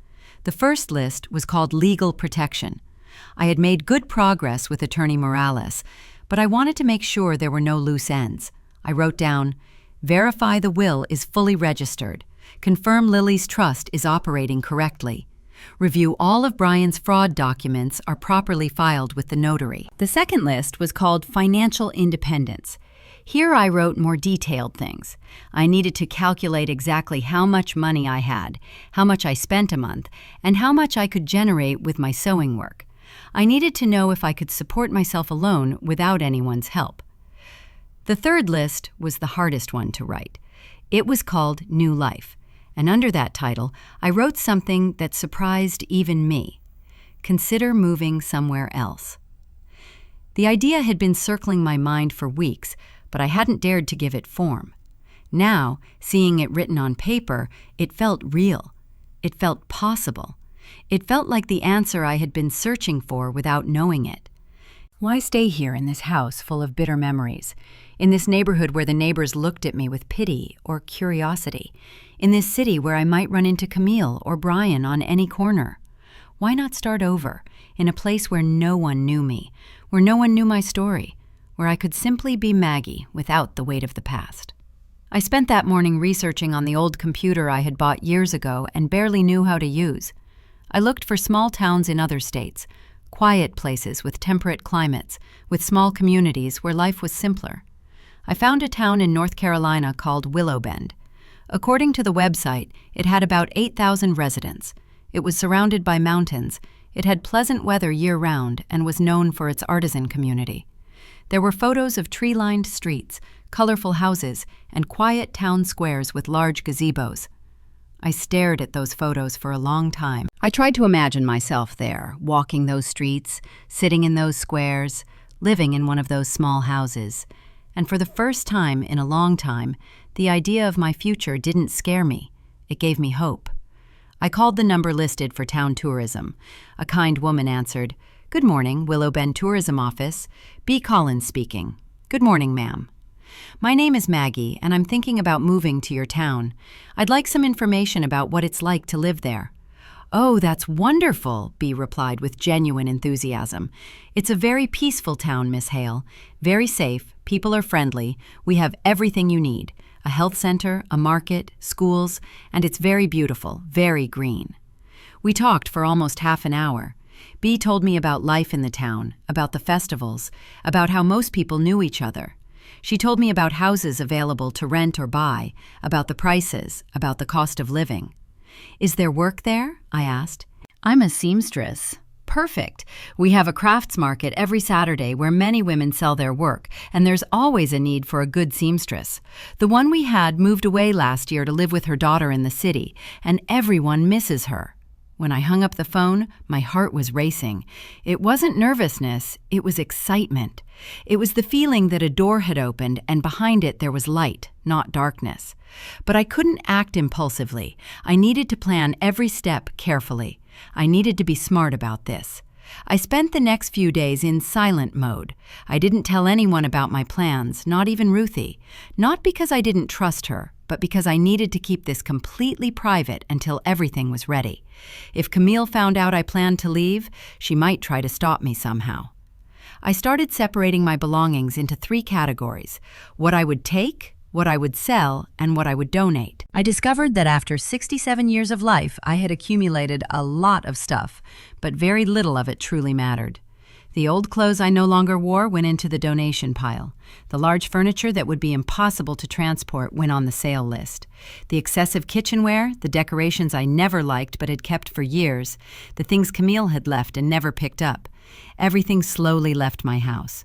The first list was called Legal Protection. I had made good progress with Attorney Morales, but I wanted to make sure there were no loose ends. I wrote down, verify the will is fully registered, confirm Lily's trust is operating correctly, review all of Brian's fraud documents are properly filed with the notary. The second list was called Financial Independence. Here I wrote more detailed things. I needed to calculate exactly how much money I had, how much I spent a month, and how much I could generate with my sewing work. I needed to know if I could support myself alone without anyone's help. The third list was the hardest one to write. It was called New Life, and under that title, I wrote something that surprised even me. Consider moving somewhere else. The idea had been circling my mind for weeks, but I hadn't dared to give it form. Now, seeing it written on paper, it felt real. It felt possible. It felt like the answer I had been searching for without knowing it. Why stay here in this house full of bitter memories? In this neighborhood where the neighbors looked at me with pity or curiosity? In this city where I might run into Camille or Brian on any corner? Why not start over, in a place where no one knew me, where no one knew my story, where I could simply be Maggie without the weight of the past? I spent that morning researching on the old computer I had bought years ago and barely knew how to use. I looked for small towns in other states, quiet places with temperate climates, with small communities where life was simpler. I found a town in North Carolina called Willow Bend. According to the website, it had about 8,000 residents. It was surrounded by mountains. It had pleasant weather year-round and was known for its artisan community. There were photos of tree-lined streets, colorful houses, and quiet town squares with large gazebos. I stared at those photos for a long time. I tried to imagine myself there, walking those streets, sitting in those squares, living in one of those small houses. And for the first time in a long time, the idea of my future didn't scare me. It gave me hope. I called the number listed for town tourism. A kind woman answered, "Good morning, Willow Bend Tourism Office. B. Collins speaking." "Good morning, ma'am. My name is Maggie, and I'm thinking about moving to your town. I'd like some information about what it's like to live there." "Oh, that's wonderful," B replied with genuine enthusiasm. "It's a very peaceful town, Miss Hale. Very safe, people are friendly, we have everything you need. A health center, a market, schools, and it's very beautiful, very green." We talked for almost half an hour. B told me about life in the town, about the festivals, about how most people knew each other. She told me about houses available to rent or buy, about the prices, about the cost of living. "Is there work there?" I asked. "I'm a seamstress." "Perfect. We have a crafts market every Saturday where many women sell their work, and there's always a need for a good seamstress. The one we had moved away last year to live with her daughter in the city, and everyone misses her." When I hung up the phone, my heart was racing. It wasn't nervousness, it was excitement. It was the feeling that a door had opened and behind it there was light, not darkness. But I couldn't act impulsively. I needed to plan every step carefully. I needed to be smart about this. I spent the next few days in silent mode. I didn't tell anyone about my plans, not even Ruthie. Not because I didn't trust her, but because I needed to keep this completely private until everything was ready. If Camille found out I planned to leave, she might try to stop me somehow. I started separating my belongings into 3 categories: what I would take, what I would sell, and what I would donate. I discovered that after 67 years of life, I had accumulated a lot of stuff, but very little of it truly mattered. The old clothes I no longer wore went into the donation pile. The large furniture that would be impossible to transport went on the sale list. The excessive kitchenware, the decorations I never liked but had kept for years, the things Camille had left and never picked up, everything slowly left my house.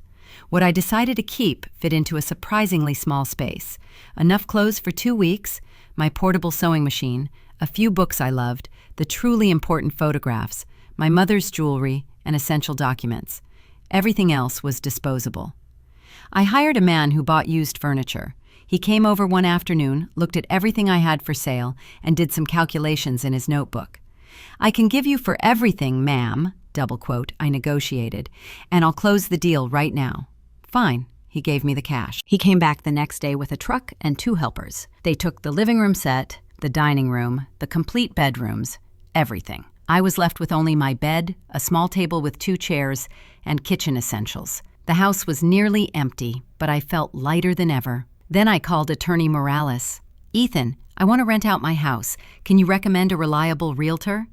What I decided to keep fit into a surprisingly small space. Enough clothes for 2 weeks, my portable sewing machine, a few books I loved, the truly important photographs, my mother's jewelry, and essential documents. Everything else was disposable. I hired a man who bought used furniture. He came over one afternoon, looked at everything I had for sale, and did some calculations in his notebook. "I can give you for everything, ma'am," double quote, I negotiated, "and I'll close the deal right now." "Fine." He gave me the cash. He came back the next day with a truck and 2 helpers. They took the living room set, the dining room, the complete bedrooms, everything. I was left with only my bed, a small table with 2 chairs, and kitchen essentials. The house was nearly empty, but I felt lighter than ever. Then I called Attorney Morales. "Ethan, I want to rent out my house. Can you recommend a reliable realtor?"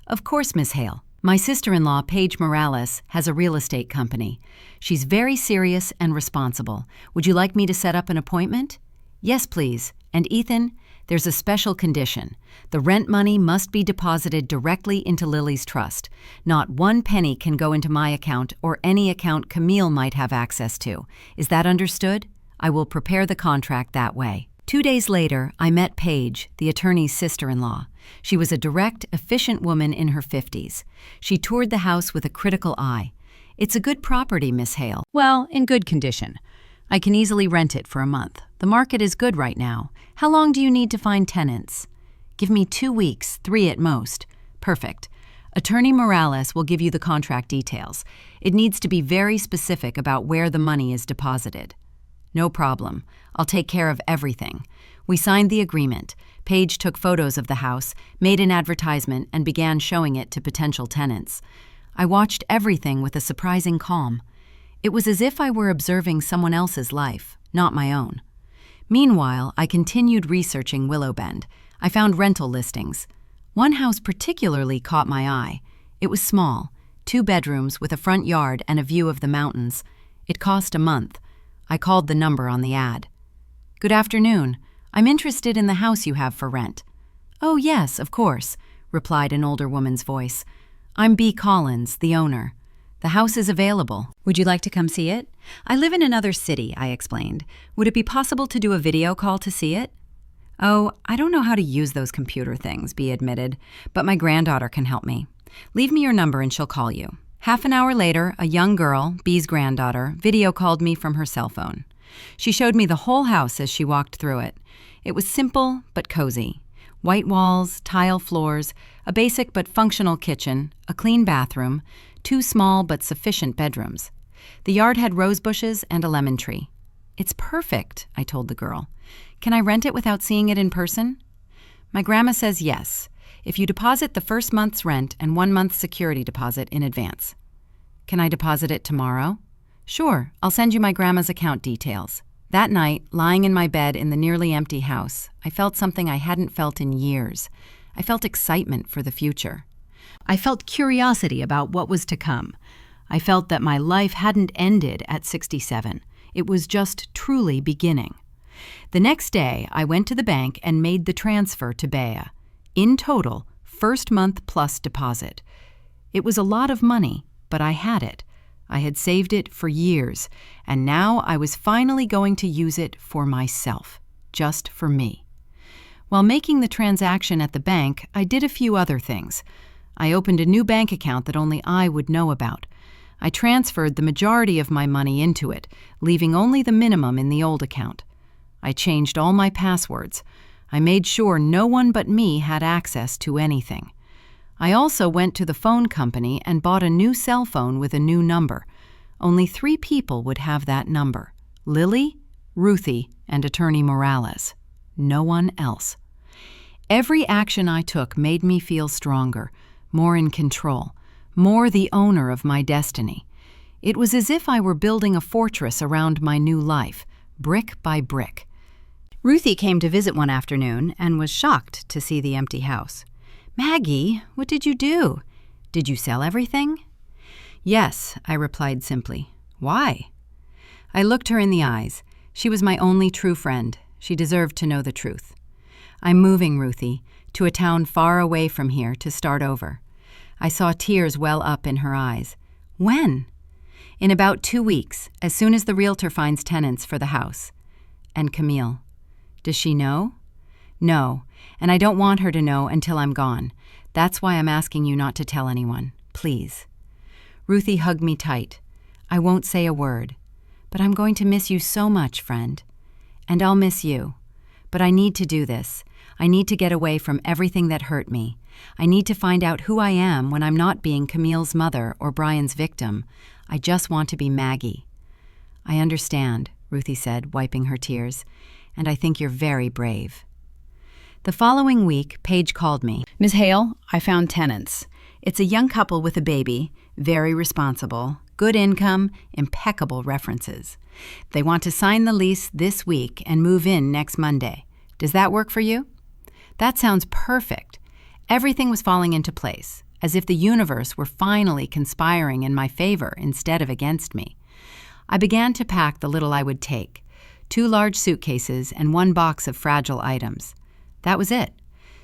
"Of course, Miss Hale. My sister-in-law, Paige Morales, has a real estate company. She's very serious and responsible. Would you like me to set up an appointment?" "Yes, please. And Ethan, there's a special condition. The rent money must be deposited directly into Lily's trust. Not 1 penny can go into my account or any account Camille might have access to. Is that understood? I will prepare the contract that way." 2 days later, I met Paige, the attorney's sister-in-law. She was a direct, efficient woman in her 50s. She toured the house with a critical eye. "It's a good property, Miss Hale." "Well, in good condition. I can easily rent it for a month. The market is good right now. How long do you need to find tenants?" "Give me 2 weeks, 3 at most." "Perfect. Attorney Morales will give you the contract details. It needs to be very specific about where the money is deposited." "No problem. I'll take care of everything." We signed the agreement. Paige took photos of the house, made an advertisement, and began showing it to potential tenants. I watched everything with a surprising calm. It was as if I were observing someone else's life, not my own. Meanwhile, I continued researching Willowbend. I found rental listings. One house particularly caught my eye. It was small, 2 bedrooms with a front yard and a view of the mountains. It cost a month. I called the number on the ad. "Good afternoon. I'm interested in the house you have for rent." "Oh, yes, of course," replied an older woman's voice. "I'm B. Collins, the owner. The house is available. Would you like to come see it?" "I live in another city," I explained. "Would it be possible to do a video call to see it?" "Oh, I don't know how to use those computer things," B admitted, "but my granddaughter can help me. Leave me your number and she'll call you." Half an hour later, a young girl, B's granddaughter, video called me from her cell phone. She showed me the whole house as she walked through it. It was simple but cozy. White walls, tile floors, a basic but functional kitchen, a clean bathroom, 2 small but sufficient bedrooms. The yard had rose bushes and a lemon tree. "It's perfect," I told the girl. "Can I rent it without seeing it in person?" "My grandma says yes, if you deposit the first month's rent and 1 month's security deposit in advance." "Can I deposit it tomorrow?" "Sure, I'll send you my grandma's account details." That night, lying in my bed in the nearly empty house, I felt something I hadn't felt in years. I felt excitement for the future. I felt curiosity about what was to come. I felt that my life hadn't ended at 67. It was just truly beginning. The next day, I went to the bank and made the transfer to Bea. In total, first month plus deposit. It was a lot of money, but I had it. I had saved it for years, and now I was finally going to use it for myself, just for me. While making the transaction at the bank, I did a few other things. I opened a new bank account that only I would know about. I transferred the majority of my money into it, leaving only the minimum in the old account. I changed all my passwords. I made sure no one but me had access to anything. I also went to the phone company and bought a new cell phone with a new number. Only 3 people would have that number: Lily, Ruthie, and Attorney Morales. No one else. Every action I took made me feel stronger, more in control, more the owner of my destiny. It was as if I were building a fortress around my new life, brick by brick. Ruthie came to visit one afternoon and was shocked to see the empty house. "Maggie, what did you do? Did you sell everything?" "Yes," I replied simply. "Why?" I looked her in the eyes. She was my only true friend. She deserved to know the truth. "I'm moving, Ruthie, to a town far away from here to start over." I saw tears well up in her eyes. "When?" "In about 2 weeks, as soon as the realtor finds tenants for the house." "And Camille? Does she know?" "No, and I don't want her to know until I'm gone. That's why I'm asking you not to tell anyone. Please." Ruthie hugged me tight. "I won't say a word. But I'm going to miss you so much, friend. And I'll miss you. But I need to do this. I need to get away from everything that hurt me. I need to find out who I am when I'm not being Camille's mother or Brian's victim. I just want to be Maggie." "I understand," Ruthie said, wiping her tears. "And I think you're very brave." The following week, Paige called me. "Ms. Hale, I found tenants. It's a young couple with a baby, very responsible, good income, impeccable references. They want to sign the lease this week and move in next Monday. Does that work for you?" That sounds perfect. Everything was falling into place, as if the universe were finally conspiring in my favor instead of against me. I began to pack the little I would take: 2 large suitcases and 1 box of fragile items. That was it.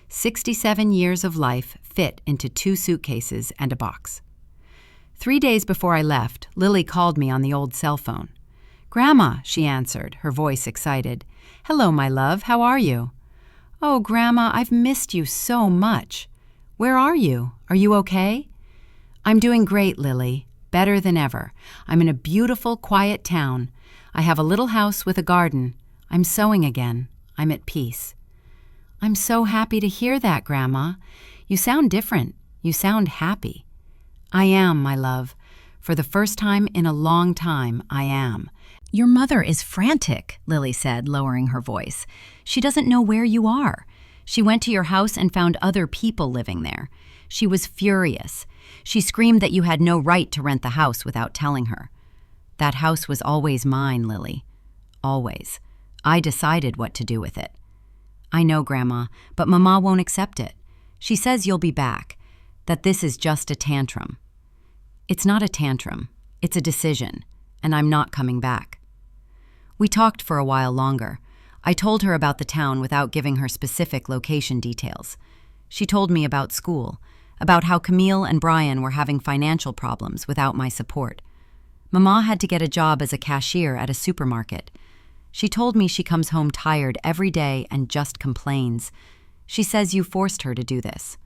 67 years of life fit into 2 suitcases and a box. 3 days before I left, Lily called me on the old cell phone. "Grandma," she answered, her voice excited. "Hello, my love. How are you?" "Oh, Grandma, I've missed you so much. Where are you? Are you okay?" "I'm doing great, Lily. Better than ever. I'm in a beautiful, quiet town. I have a little house with a garden. I'm sewing again. I'm at peace." "I'm so happy to hear that, Grandma. You sound different. You sound happy." "I am, my love. For the first time in a long time, I am." "Your mother is frantic," Lily said, lowering her voice. "She doesn't know where you are. She went to your house and found other people living there. She was furious. She screamed that you had no right to rent the house without telling her." "That house was always mine, Lily. Always. I decided what to do with it." "I know, Grandma, but Mama won't accept it. She says you'll be back, that this is just a tantrum." "It's not a tantrum. It's a decision, and I'm not coming back." We talked for a while longer. I told her about the town without giving her specific location details. She told me about school, about how Camille and Brian were having financial problems without my support. Mama had to get a job as a cashier at a supermarket. She told me she comes home tired every day and just complains. She says you forced her to do this.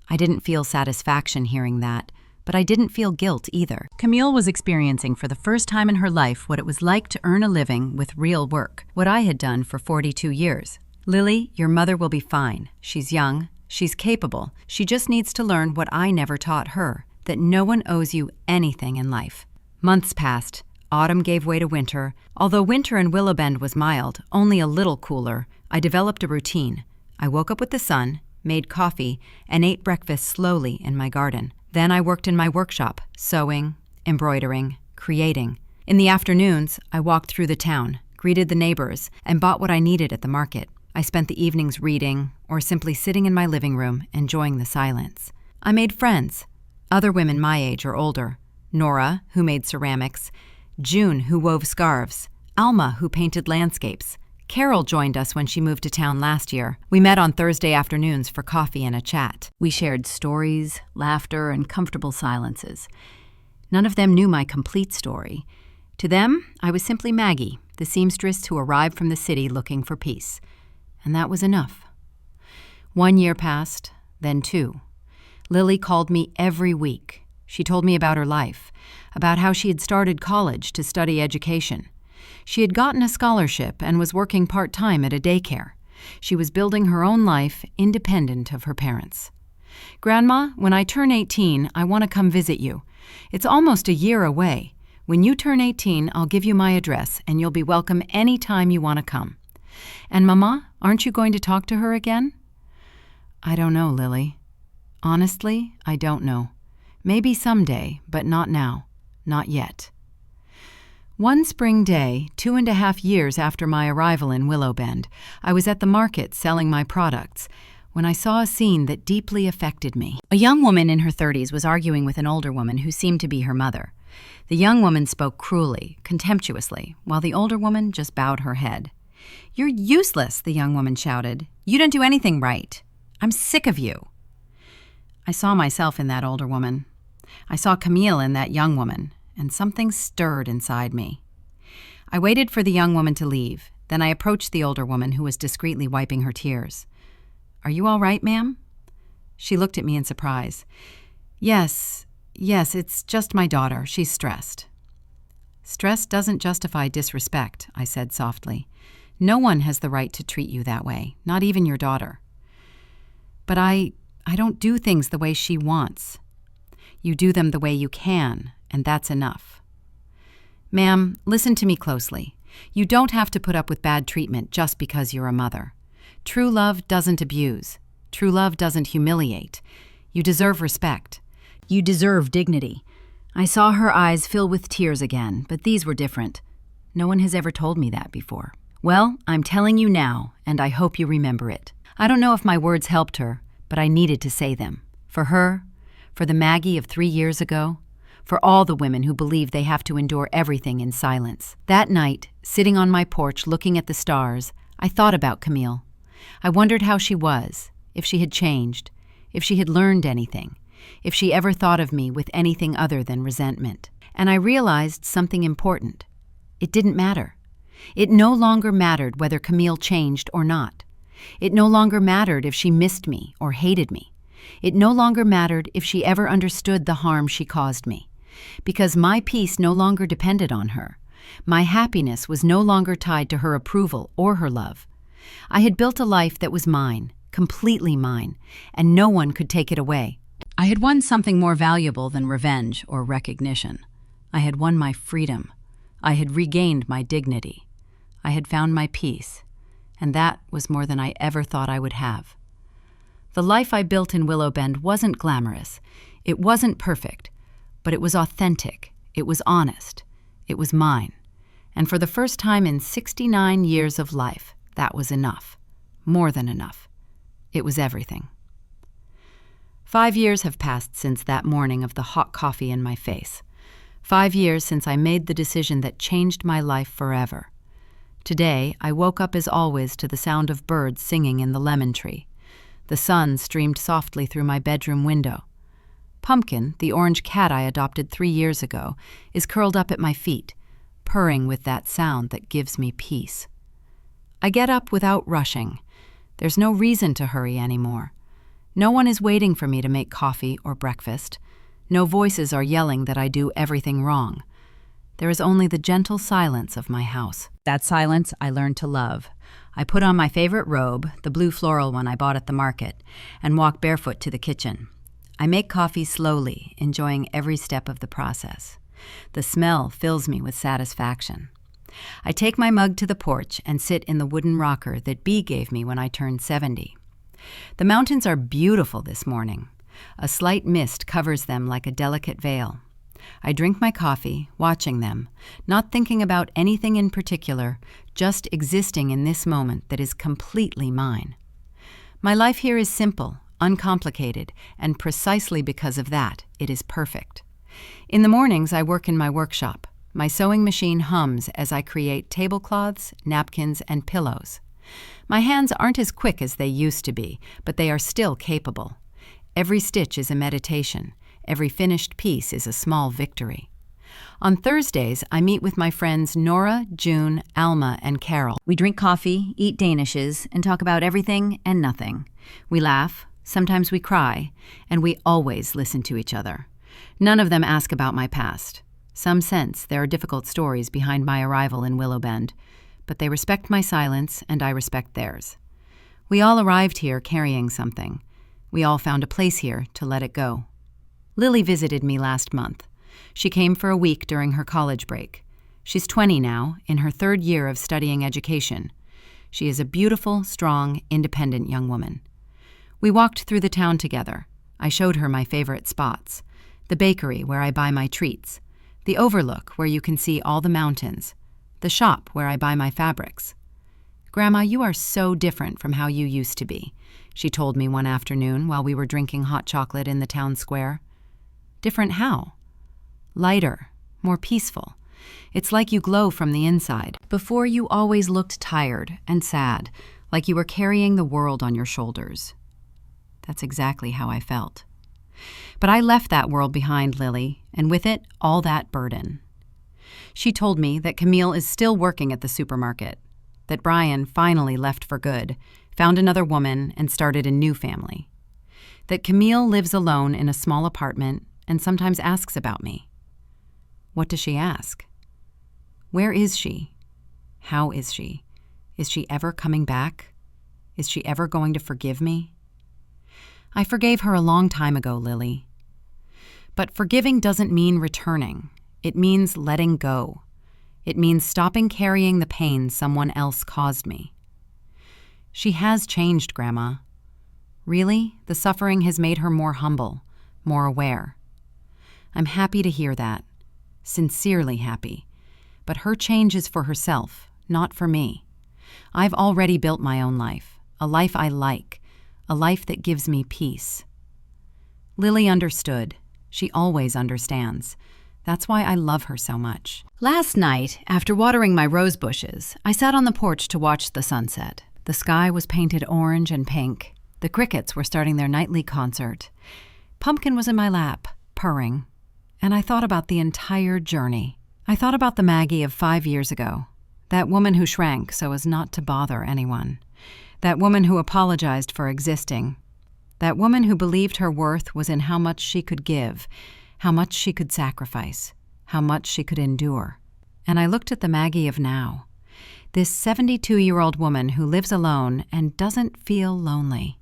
I didn't feel satisfaction hearing that, but I didn't feel guilt either. Camille was experiencing for the first time in her life what it was like to earn a living with real work, what I had done for 42 years. "Lily, your mother will be fine. She's young. She's capable. She just needs to learn what I never taught her, that no one owes you anything in life." Months passed. Autumn gave way to winter. Although winter in Willowbend was mild, only a little cooler, I developed a routine. I woke up with the sun, made coffee, and ate breakfast slowly in my garden. Then I worked in my workshop, sewing, embroidering, creating. In the afternoons, I walked through the town, greeted the neighbors, and bought what I needed at the market. I spent the evenings reading, or simply sitting in my living room, enjoying the silence. I made friends, other women my age or older. Nora, who made ceramics, June, who wove scarves, Alma, who painted landscapes. Carol joined us when she moved to town last year. We met on Thursday afternoons for coffee and a chat. We shared stories, laughter, and comfortable silences. None of them knew my complete story. To them, I was simply Maggie, the seamstress who arrived from the city looking for peace. And that was enough. 1 year passed, then 2. Lily called me every week. She told me about her life, about how she had started college to study education. She had gotten a scholarship and was working part-time at a daycare. She was building her own life independent of her parents. "Grandma, when I turn 18, I want to come visit you. It's almost a year away. When you turn 18, I'll give you my address, and you'll be welcome any time you want to come. And Mama, aren't you going to talk to her again?" "I don't know, Lily. Honestly, I don't know. Maybe someday, but not now. Not yet." One spring day, 2.5 years after my arrival in Willow Bend, I was at the market selling my products when I saw a scene that deeply affected me. A young woman in her 30s was arguing with an older woman who seemed to be her mother. The young woman spoke cruelly, contemptuously, while the older woman just bowed her head. "You're useless," the young woman shouted. "You don't do anything right. I'm sick of you." I saw myself in that older woman. I saw Camille in that young woman, and something stirred inside me. I waited for the young woman to leave. Then I approached the older woman who was discreetly wiping her tears. "Are you all right, ma'am?" She looked at me in surprise. Yes, it's just my daughter. She's stressed." "Stress doesn't justify disrespect," I said softly. "No one has the right to treat you that way, not even your daughter." "But I don't do things the way she wants." "You do them the way you can, and that's enough." "Ma'am, listen to me closely. You don't have to put up with bad treatment just because you're a mother. True love doesn't abuse. True love doesn't humiliate. You deserve respect. You deserve dignity." I saw her eyes fill with tears again, but these were different. No one has ever told me that before. Well, I'm telling you now, and I hope you remember it. I don't know if my words helped her, but I needed to say them. For her, for the Maggie of 3 years ago, for all the women who believe they have to endure everything in silence. That night, sitting on my porch looking at the stars, I thought about Camille. I wondered how she was, if she had changed, if she had learned anything, if she ever thought of me with anything other than resentment. And I realized something important. It didn't matter. It no longer mattered whether Camille changed or not. It no longer mattered if she missed me or hated me. It no longer mattered if she ever understood the harm she caused me. Because my peace no longer depended on her. My happiness was no longer tied to her approval or her love. I had built a life that was mine, completely mine, and no one could take it away. I had won something more valuable than revenge or recognition. I had won my freedom. I had regained my dignity. I had found my peace, and that was more than I ever thought I would have. The life I built in Willow Bend wasn't glamorous. It wasn't perfect, but it was authentic. It was honest. It was mine. And for the first time in 69 years of life, that was enough. More than enough. It was everything. 5 years have passed since that morning of the hot coffee in my face. 5 years since I made the decision that changed my life forever. Today, I woke up as always to the sound of birds singing in the lemon tree. The sun streamed softly through my bedroom window. Pumpkin, the orange cat I adopted 3 years ago, is curled up at my feet, purring with that sound that gives me peace. I get up without rushing. There's no reason to hurry anymore. No one is waiting for me to make coffee or breakfast. No voices are yelling that I do everything wrong. There is only the gentle silence of my house. That silence I learned to love. I put on my favorite robe, the blue floral one I bought at the market, and walk barefoot to the kitchen. I make coffee slowly, enjoying every step of the process. The smell fills me with satisfaction. I take my mug to the porch and sit in the wooden rocker that Bee gave me when I turned 70. The mountains are beautiful this morning. A slight mist covers them like a delicate veil. I drink my coffee, watching them, not thinking about anything in particular, just existing in this moment that is completely mine. My life here is simple, uncomplicated, and precisely because of that, it is perfect. In the mornings, I work in my workshop. My sewing machine hums as I create tablecloths, napkins, and pillows. My hands aren't as quick as they used to be, but they are still capable. Every stitch is a meditation. Every finished piece is a small victory. On Thursdays, I meet with my friends Nora, June, Alma, and Carol. We drink coffee, eat danishes, and talk about everything and nothing. We laugh, sometimes we cry, and we always listen to each other. None of them ask about my past. Some sense there are difficult stories behind my arrival in Willow Bend, but they respect my silence and I respect theirs. We all arrived here carrying something. We all found a place here to let it go. Lily visited me last month. She came for a week during her college break. She's 20 now, in her third year of studying education. She is a beautiful, strong, independent young woman. We walked through the town together. I showed her my favorite spots. The bakery where I buy my treats. The overlook where you can see all the mountains. The shop where I buy my fabrics. "Grandma, you are so different from how you used to be," she told me one afternoon while we were drinking hot chocolate in the town square. Different how? Lighter, more peaceful. It's like you glow from the inside. Before, you always looked tired and sad, like you were carrying the world on your shoulders. That's exactly how I felt. But I left that world behind, Lily, and with it, all that burden. She told me that Camille is still working at the supermarket, that Brian finally left for good, found another woman, and started a new family. That Camille lives alone in a small apartment and sometimes asks about me. What does she ask? Where is she? How is she? Is she ever coming back? Is she ever going to forgive me? I forgave her a long time ago, Lily. But forgiving doesn't mean returning. It means letting go. It means stopping carrying the pain someone else caused me. She has changed, Grandma. Really, the suffering has made her more humble, more aware. I'm happy to hear that. Sincerely happy. But her change is for herself, not for me. I've already built my own life, a life I like, a life that gives me peace. Lily understood. She always understands. That's why I love her so much. Last night, after watering my rose bushes, I sat on the porch to watch the sunset. The sky was painted orange and pink. The crickets were starting their nightly concert. Pumpkin was in my lap, purring. And I thought about the entire journey. I thought about the Maggie of 5 years ago. That woman who shrank so as not to bother anyone. That woman who apologized for existing. That woman who believed her worth was in how much she could give, how much she could sacrifice, how much she could endure. And I looked at the Maggie of now. This 72-year-old woman who lives alone and doesn't feel lonely.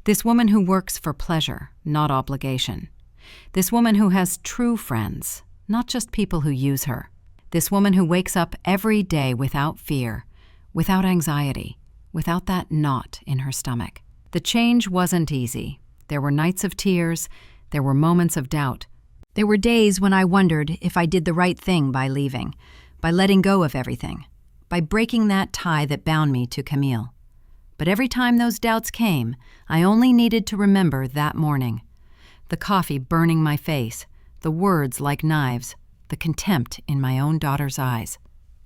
This woman who works for pleasure, not obligation. This woman who has true friends, not just people who use her. This woman who wakes up every day without fear, without anxiety, without that knot in her stomach. The change wasn't easy. There were nights of tears. There were moments of doubt. There were days when I wondered if I did the right thing by leaving, by letting go of everything, by breaking that tie that bound me to Camille. But every time those doubts came, I only needed to remember that morning. The coffee burning my face, the words like knives, the contempt in my own daughter's eyes.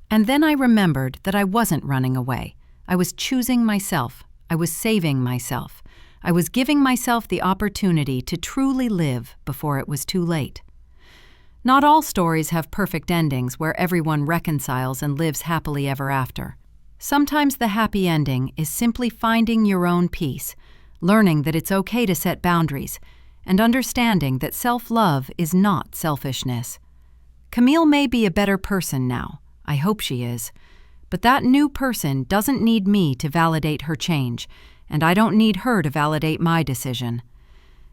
And then I remembered that I wasn't running away. I was choosing myself. I was saving myself. I was giving myself the opportunity to truly live before it was too late. Not all stories have perfect endings where everyone reconciles and lives happily ever after. Sometimes the happy ending is simply finding your own peace, learning that it's okay to set boundaries, and understanding that self-love is not selfishness. Camille may be a better person now. I hope she is. But that new person doesn't need me to validate her change, and I don't need her to validate my decision.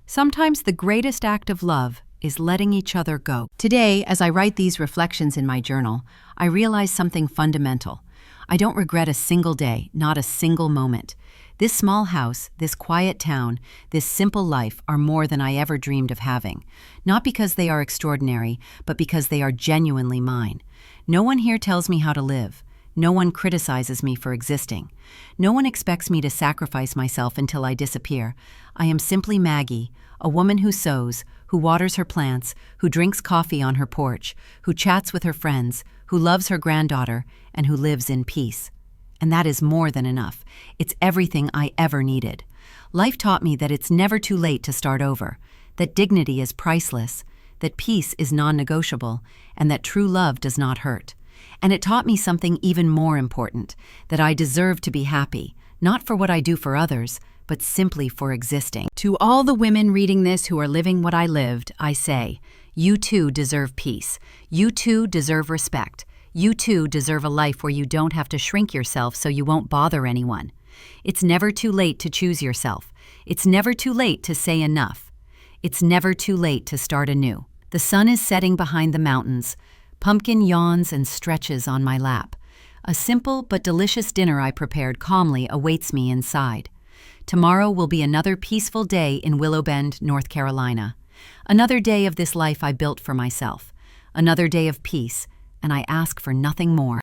Sometimes the greatest act of love is letting each other go. Today, as I write these reflections in my journal, I realize something fundamental. I don't regret a single day, not a single moment. This small house, this quiet town, this simple life are more than I ever dreamed of having. Not because they are extraordinary, but because they are genuinely mine. No one here tells me how to live. No one criticizes me for existing. No one expects me to sacrifice myself until I disappear. I am simply Maggie, a woman who sews, who waters her plants, who drinks coffee on her porch, who chats with her friends, who loves her granddaughter, and who lives in peace. And that is more than enough. It's everything I ever needed. Life taught me that it's never too late to start over, that dignity is priceless, that peace is non-negotiable, and that true love does not hurt. And it taught me something even more important, that I deserve to be happy, not for what I do for others, but simply for existing. To all the women reading this who are living what I lived, I say, you too deserve peace. You too deserve respect. You too deserve a life where you don't have to shrink yourself so you won't bother anyone. It's never too late to choose yourself. It's never too late to say enough. It's never too late to start anew. The sun is setting behind the mountains. Pumpkin yawns and stretches on my lap. A simple but delicious dinner I prepared calmly awaits me inside. Tomorrow will be another peaceful day in Willow Bend, North Carolina. Another day of this life I built for myself. Another day of peace, and I ask for nothing more.